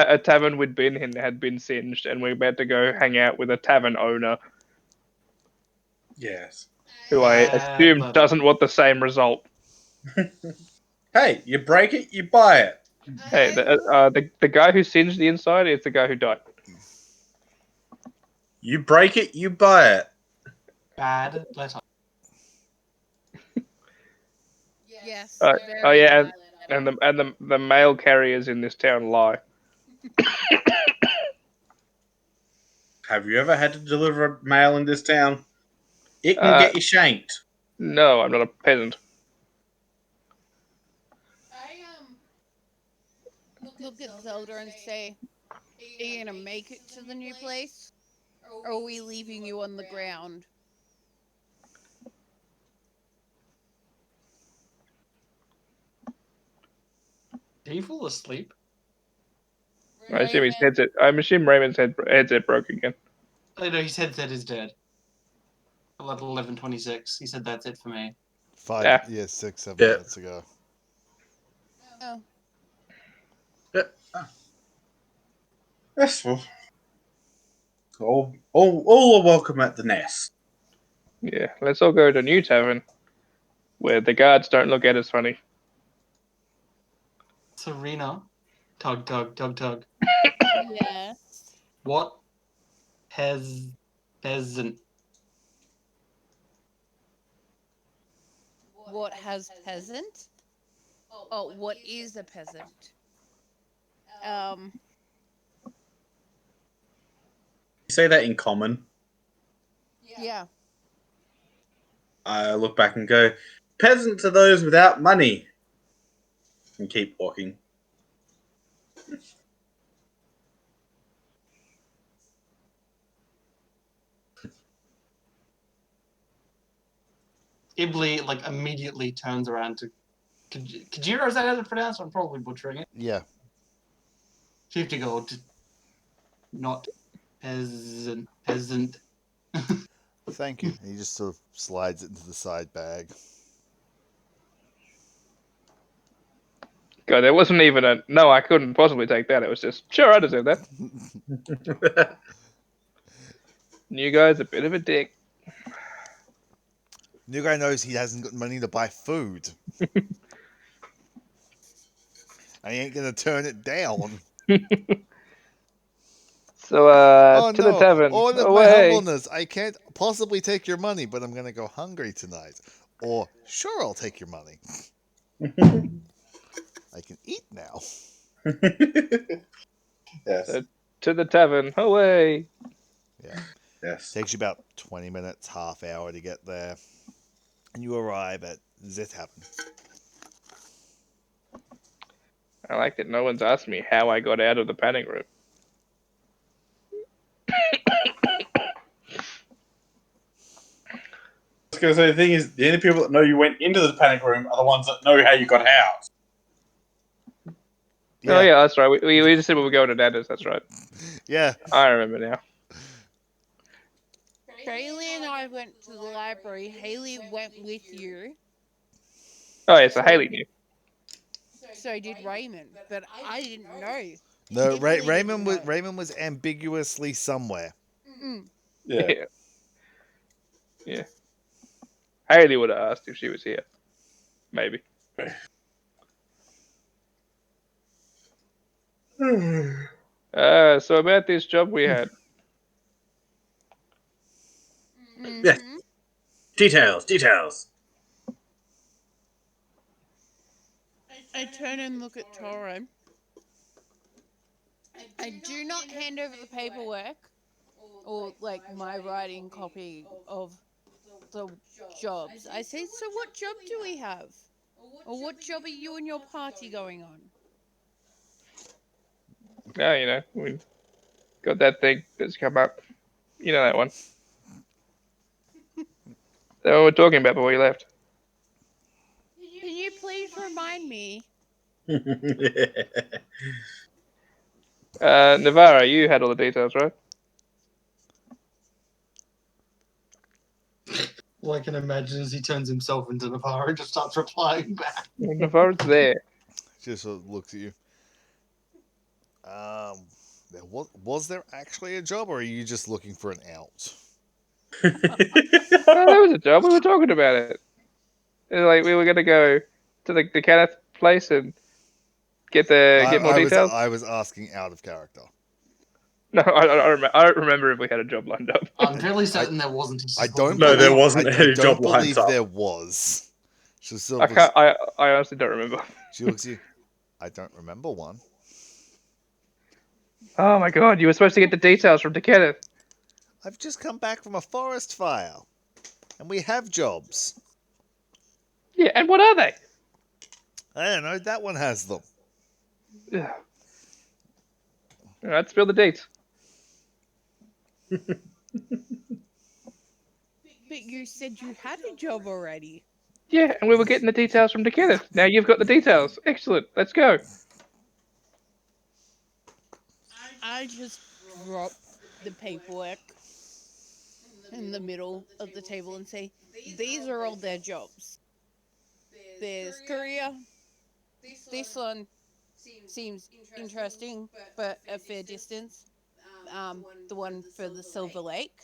a tavern we'd been in had been singed, and we're about to go hang out with a tavern owner Yes. who I Bad assume letter. doesn't want the same result. Hey, you break it, you buy it. Hey, the guy who singed the inside is the guy who died. You break it, you buy it. Bad letter. Yes, Oh very yeah, bad. and the mail carriers in this town lie. Have you ever had to deliver mail in this town? It can Uh, get you shanked. no, I'm not a peasant. I look at Zelda and say, "Are you gonna make it to the new place, or are we leaving you on the ground?" Did he fall asleep? I assume his Raymond, headset. I assume Raymond's headset broke again. Oh no, his headset is dead. At 11:26, he said that's it for me. 5, Yeah. 6, 7 Yeah. minutes ago. oh, Yeah. Yes, well. All are welcome at the nest. Yeah, let's all go to a new tavern where the guards don't look at us funny. Serena, tug, tug, tug, tug. yes. What peasant? What has peasant? Oh, what is a peasant? Um, You say that in common. yeah. I look back and go, peasants are those without money. And keep walking. Ibli like immediately turns around to Kajiro. Is that how it's pronounced? I'm probably butchering it. Yeah. 50 gold, not peasant. Thank you. He just sort of slides it into the side bag. God, there wasn't even a no. I couldn't possibly take that. It was just sure I deserve that. New guy's a bit of a dick. New guy knows he hasn't got money to buy food. And he ain't gonna turn it down. So, Oh to the no, tavern. all of my Away. humbleness. I can't possibly take your money, but I'm gonna go hungry tonight. Or, sure, I'll take your money. I can eat now. Yes. So, to the tavern. Away. Yeah. Yes. Takes you about 20 minutes, half hour to get there. And you arrive at the tavern. I like that no one's asked me how I got out of the panic room. I was going to say the thing is, the only people that know you went into the panic room are the ones that know how you got out. Oh yeah, that's right. We just said we were going to Dadda's. That's right. Yeah. I remember now. Haley and I went to the library. Haley went with you. Oh yeah, so Haley knew. So did Raymond, but I didn't know. No, Italy Raymond was didn't know. Raymond was ambiguously somewhere. Mm. Yeah. Yeah. Yeah. Haley would have asked if she was here. Maybe. So about this job we had. Yes. Mm-hmm. Details. I turn and look at Torin. I do not hand over the paperwork or like my writing copy of the jobs. I say, so what job do we have? Or what job are you and your party going on? Yeah, we got that thing that's come up. You know that one. That one we're talking about before you left. Can you please remind me? Navarra, you had all the details, right? All I can imagine is he turns himself into Navarro and just starts replying back. Well, Navarra's there. Just sort of looks at you. There was there actually a job, or are you just looking for an out? Oh, there was a job. We were talking about it. Like we were gonna go to the Kenneth place and get more details. I was asking out of character. No, I don't remember if we had a job lined up. I'm fairly certain there wasn't. I don't No, there believe wasn't I any job don't lines believe up. there was. She sort I of looks, can't. I honestly don't remember. she looks at you. I don't remember one. Oh my god, you were supposed to get the details from Kenneth. I've just come back from a forest fire, and we have jobs. Yeah, and what are they? I don't know. That one has them. Ugh. All right, spill the dates. But you said you had a job already. Yeah, and we were getting the details from Kenneth. Now you've got the details. Excellent. Let's go. I just drop the paperwork in the middle of the table and say, these are all their jobs. There's courier. This one seems interesting, but a fair distance. The one for the Silver Lake.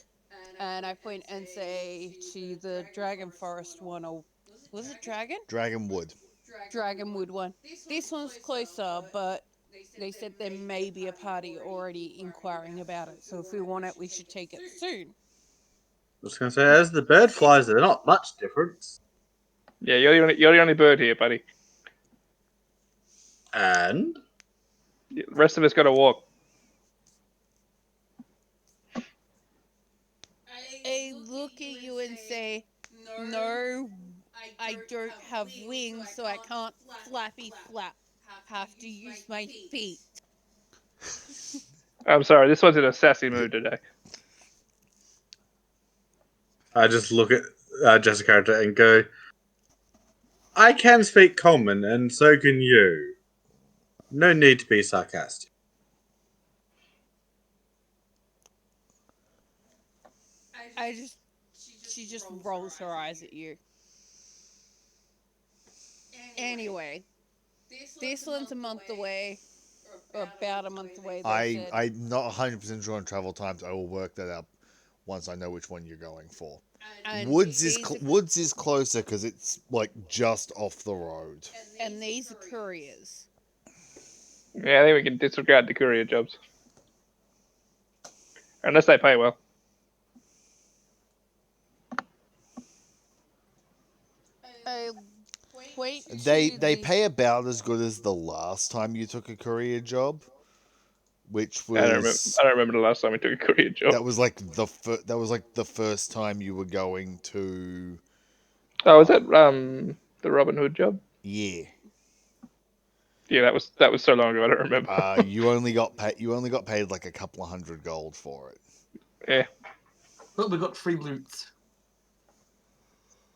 And I point and say to the Dragon Forest one, or was it Dragon? Dragonwood. Dragonwood one. This one's closer, but they said there may be a party already inquiring about it. So if we want it, we should take it soon. I was going to say, as the bird flies, they're not much difference. Yeah, you're the only bird here, buddy. And The rest of us got to walk. I look at you and say, no, I don't have wings, so I can't flappy flap. Have to use my feet. I'm sorry, this one's in a sassy mood today. I just look at Jessica's character and go, I can speak common, and so can you. No need to be sarcastic. She just rolls her eyes at you. Anyway, this one's a month away, or about a month away, they said. I'm not 100% sure on travel times. I will work that out once I know which one you're going for. And Woods is closer because it's like just off the road. And these are couriers. Yeah, I think we can disregard the courier jobs. Unless they pay well. Wait. They pay about as good as the last time you took a courier job, which was I don't remember the last time we took a courier job. that was like the first time you were going to. Oh, was that the Robin Hood job? Yeah. Yeah, that was so long ago. I don't remember. You only got paid like a couple of hundred gold for it. Yeah, But we got free loots.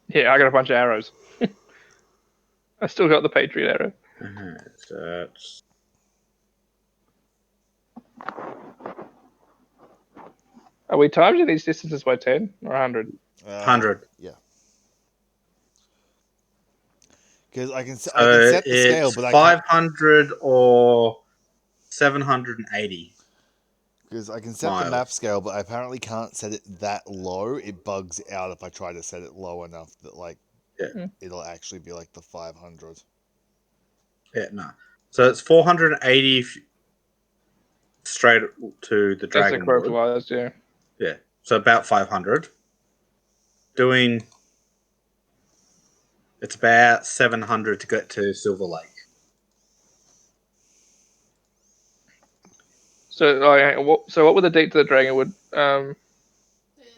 yeah. I got a bunch of arrows. I still got the Patriot arrow. That's... Are we timing these distances by 10 or 100? 100. Yeah. Because I can So set the scale, it's but I can't. 500 or 780 Because I can set the miles. map scale, but I apparently can't set it that low. It bugs out if I try to set it low enough that like Yeah, it'll actually be like the 500. yeah, no. So it's 480 straight to the As the crow Dragonwood. flies, yeah. Yeah, so about 500. Doing It's about 700 to get to Silver Lake. So, oh, yeah, what were the dates of the Dragonwood thing?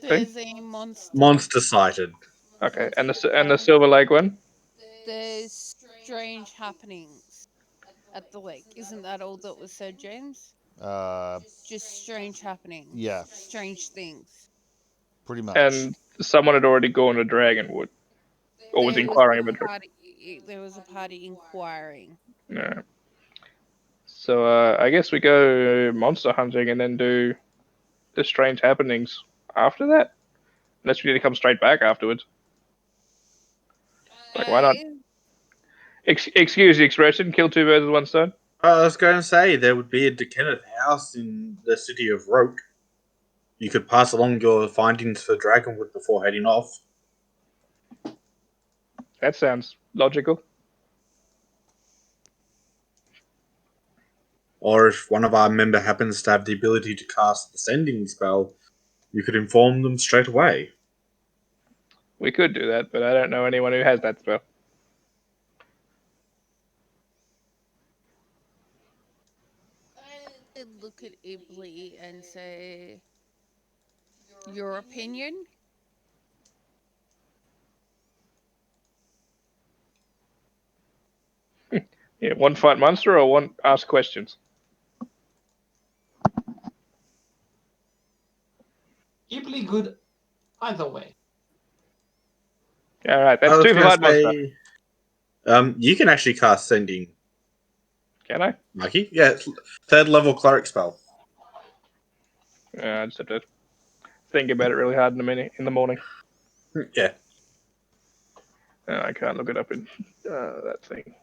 There's a monster. Monster sighted. Okay, and the Silver Lake one. There's strange happenings at the lake. Isn't that all that was said, James? Uh, Just strange happenings. Yeah. Strange things. pretty much. And someone had already gone to Dragonwood, or was inquiring about There was a party inquiring. No. So I guess we go monster hunting and then do the strange happenings after that. Unless we need to come straight back afterwards. Like, why not? I Excuse the expression, kill two birds with one stone. I was going to say there would be a Kenneth house in the city of Roke. You could pass along your findings for Dragonwood before heading off. That sounds logical. Or if one of our member happens to have the ability to cast the sending spell, you could inform them straight away. We could do that, but I don't know anyone who has that spell. look at Ibli and say, "Your opinion?" Yeah, one fight monster or one ask questions. Equally good either way. All right, I that's was two for going to fight monster. say, you can actually cast sending, Can I? Mikey. Yeah, it's third level cleric spell. I just have to think about it really hard in a minute in the morning. Yeah. I can't look it up in that thing.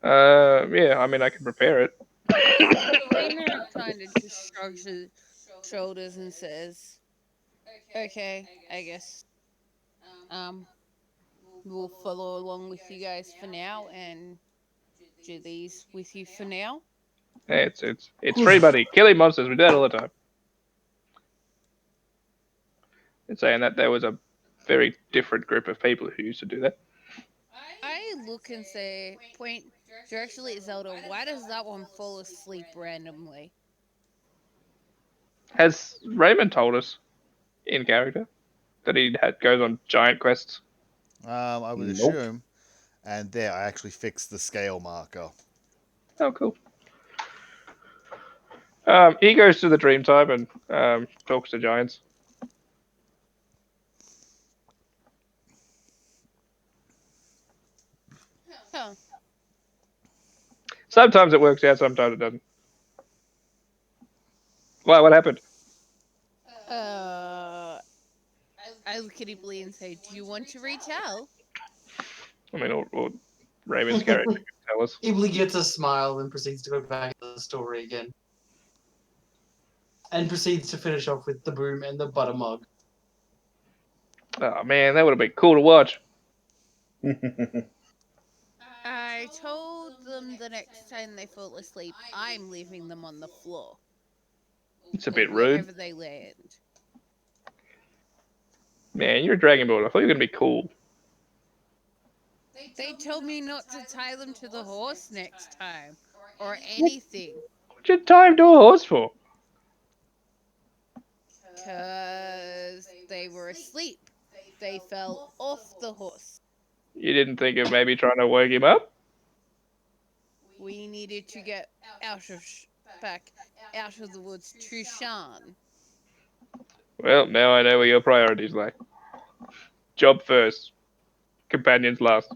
Yeah, I mean I can prepare it. Rainer kind of just shrugs his shoulders and says, "Okay, I guess we'll follow along with you guys for now and do these with you for now." Hey, it's free, buddy. Killing monsters, we do that all the time. And saying that there was a very different group of people who used to do that. I look and say, point directly at Zelda, "Why does that one fall asleep randomly?" Has Raymond told us in character that he goes on giant quests? I would Nope. assume. And there, I actually fixed the scale marker. Oh, cool. He goes to the Dreamtime and talks to giants. Huh. Sometimes it works out, sometimes it doesn't. Why? What happened? I look at Ibli and say, "Do you want to retell?" I mean, or Raymond's character can tell us. Ibli gets a smile and proceeds to go back to the story again. And proceeds to finish off with the broom and the butter mug. Oh man, that would have been cool to watch. I told them the next time they fall asleep, I'm leaving them on the floor. It's a Or bit rude. wherever they land. Man, you're a Dragon Ball. I thought you were gonna be cool. They told me not to tie them to the horse next time. Or anything. What'd you tie him to a horse for? Because they were asleep. They fell off the horse. You didn't think of maybe trying to wake him up? We needed to get back out of the woods to Shan. Well, now I know where your priorities lie. Job first, companions last.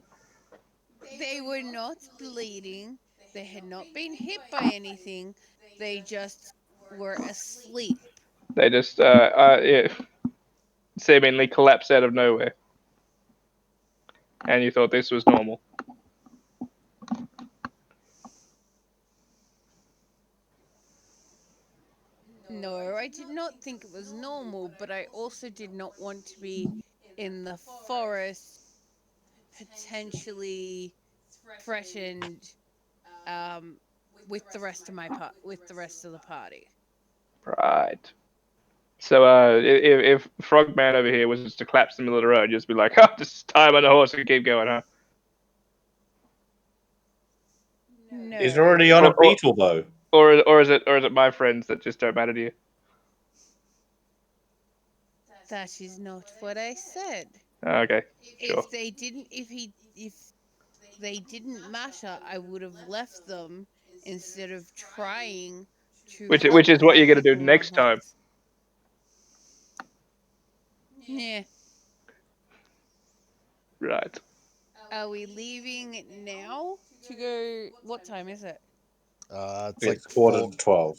They were not bleeding. They had not been hit by anything. They just were asleep. They just yeah, seemingly collapsed out of nowhere. And you thought this was normal. think it was normal, but I also did not want to be in the forest, potentially threatened with the rest of with the rest of the party. Right. So, if Frogman over here was just to collapse in the middle of the road, just be like, "Oh, just tie him on the horse and keep going, huh?" He's No, already on Or, a beetle, though. or is it my friends that just don't matter to you? that is not what I said. Okay, sure. If they didn't matter, I would have left them instead of trying to Which help is what my you're gonna do people in my next time. house. Yeah. Right. Are we leaving now to go? What time is it? It's like It's quarter 4. to 12.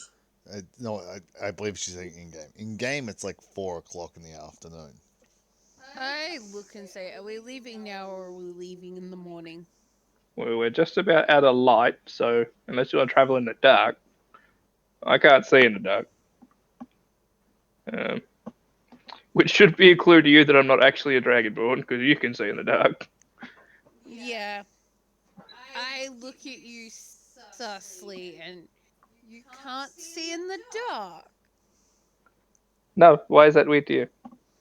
No, I believe she's saying in game. In game, it's like 4 o'clock in the afternoon. I look and say, are we leaving now or are we leaving in the morning? Well, we're just about out of light, so unless you want to travel in the dark, I can't see in the dark. Um, which should be a clue to you that I'm not actually a dragonborn, because you can see in the dark. Yeah. I look at you sussly and you can't see in the dark. No, why is that weird to you?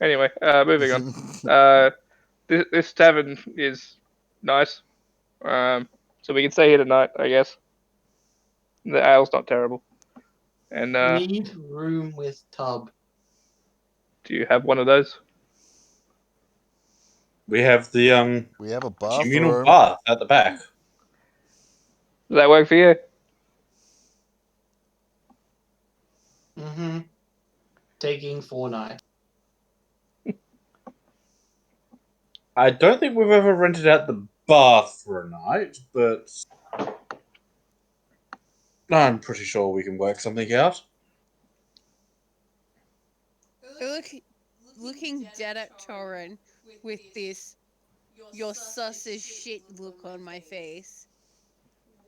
Anyway, moving on. Uh, this tavern is nice. So we can stay here tonight, I guess. The ale's not terrible. And Need room with tub. do you have one of those? We have the We have a communal bathroom. bath at the back. Does that work for you? Mm-hmm. Taking 4 nights. I don't think we've ever rented out the bath for a night, but I'm pretty sure we can work something out. Look, looking dead at Torin with this your sus as shit look on my face.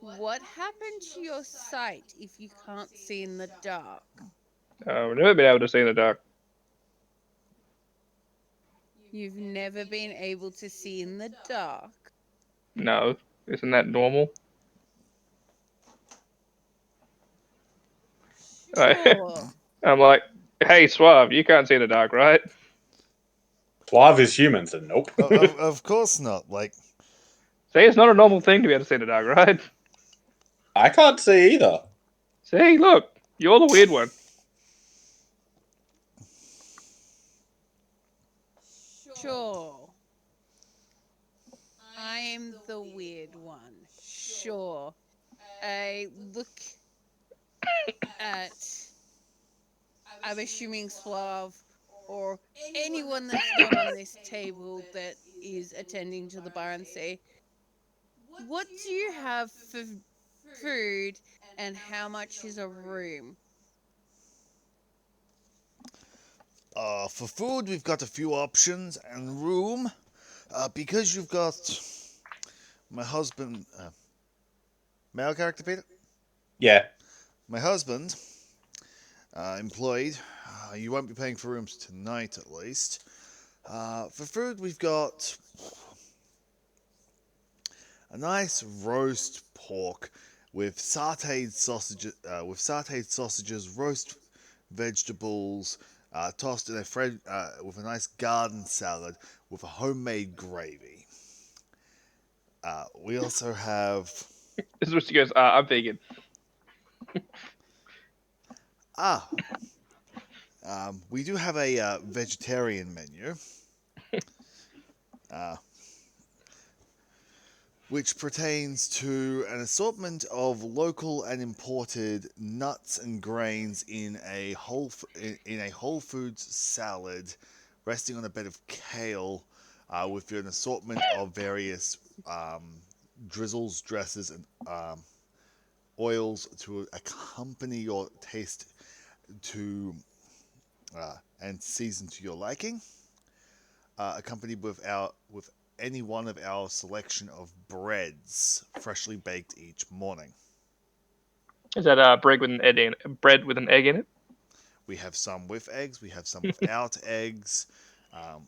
What happened to your sight if you can't see in the dark? We've never been able to see in the dark. You've never been able to see in the dark. No, isn't that normal? Sure. I'm like, hey, Suave, you can't see in the dark, right? Clive is human, so nope. Of course not. Like, See, it's not a normal thing to be able to see in the dark, right? I can't see either. See, look, you're the weird one. Sure. I'm the weird one. Sure. I look at, I'm assuming Slav or anyone that's not on this table that is attending to the bar and say, what do you have for food and how much is a room? for food, we've got a few options, and room, because you've got my husband, male character, Peter? Yeah. My husband, employed. You won't be paying for rooms tonight, at least. For food, we've got a nice roast pork with sautéed sausages, roast vegetables, tossed in with a nice garden salad with a homemade gravy. We also have This is what she goes, I'm vegan. ah, we do have a vegetarian menu. Uh, which pertains to an assortment of local and imported nuts and grains in a whole foods salad, resting on a bed of kale, with an assortment of various drizzles, dresses, and oils to accompany your taste to and season to your liking. Accompanied with any one of our selection of breads, freshly baked each morning. Is that bread with an egg in it? We have some with eggs. We have some without eggs. Um,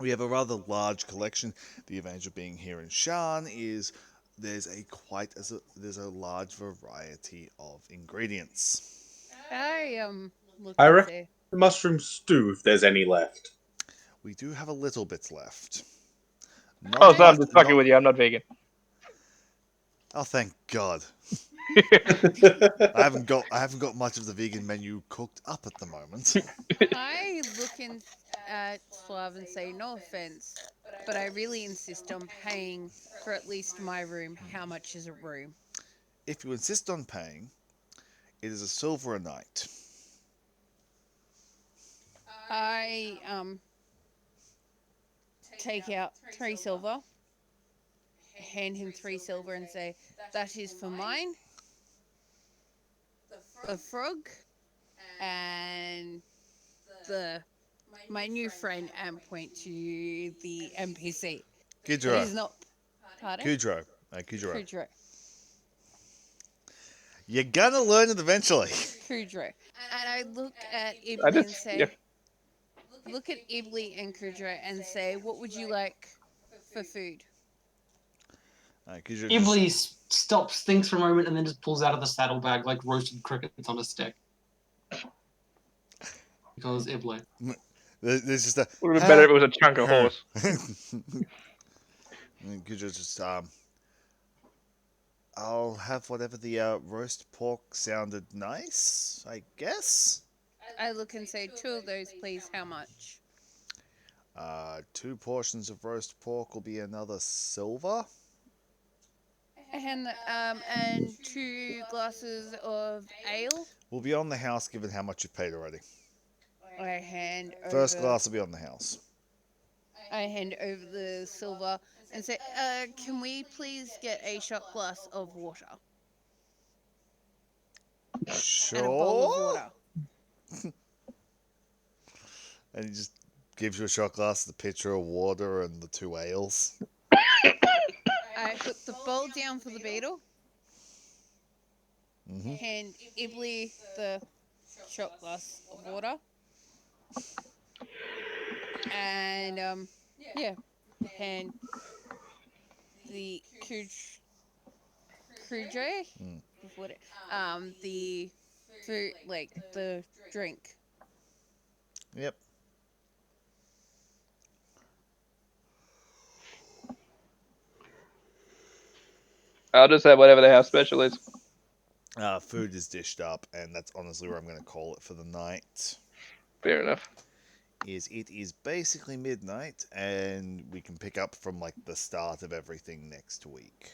we have a rather large collection. The advantage of being here in Shan is there's a large variety of ingredients. I look I and reckon say, the mushroom stew, if there's any left. We do have a little bit left. Oh, Not so I'm much. just fucking Not. with you. I'm not vegan. Oh, thank God. I haven't got much of the vegan menu cooked up at the moment. I look in at Slav and say, no offense, but I really insist on paying for at least my room. How much is a room? If you insist on paying, it is a silver a night. I take out 3 silver, hand him 3 silver, and say, that is for mine, the frog, and the my new friend, and point to the NPC. That Kudro. is not. Pardon? Kudro. Kudro. Kudro. You're gonna learn it eventually. Kudro. And I look at I Ibli and just yeah. say, look at Ibli and Kudro and say, what would you like for food? Kudro just, Iblis stops, thinks for a moment, and then just pulls out of the saddlebag like roasted crickets on a stick. Because Iblis. there's just a. Would have been better if it was a chunk of horse. And Kudro just I'll have whatever the roast pork sounded nice, I guess. I look and say, 2 of those, please. How much? 2 portions of roast pork will be another silver. And 2 glasses of ale. Will be on the house given how much you've paid already. I hand First over. glass will be on the house. I hand over the silver and say, can we please get a shot glass of water and a bowl of Sure. water? And he just gives you a shot glass, the pitcher of water, and the 2 ales. I put the bowl down for the beetle. Mm-hmm. Hand Ibli the shot glass of water. And yeah, hand the Kudre what the food, like the drink. Yep. I'll just have whatever the house special is. Food is dished up, and that's honestly where I'm going to call it for the night. Fair enough. It is basically midnight, and we can pick up from like the start of everything next week.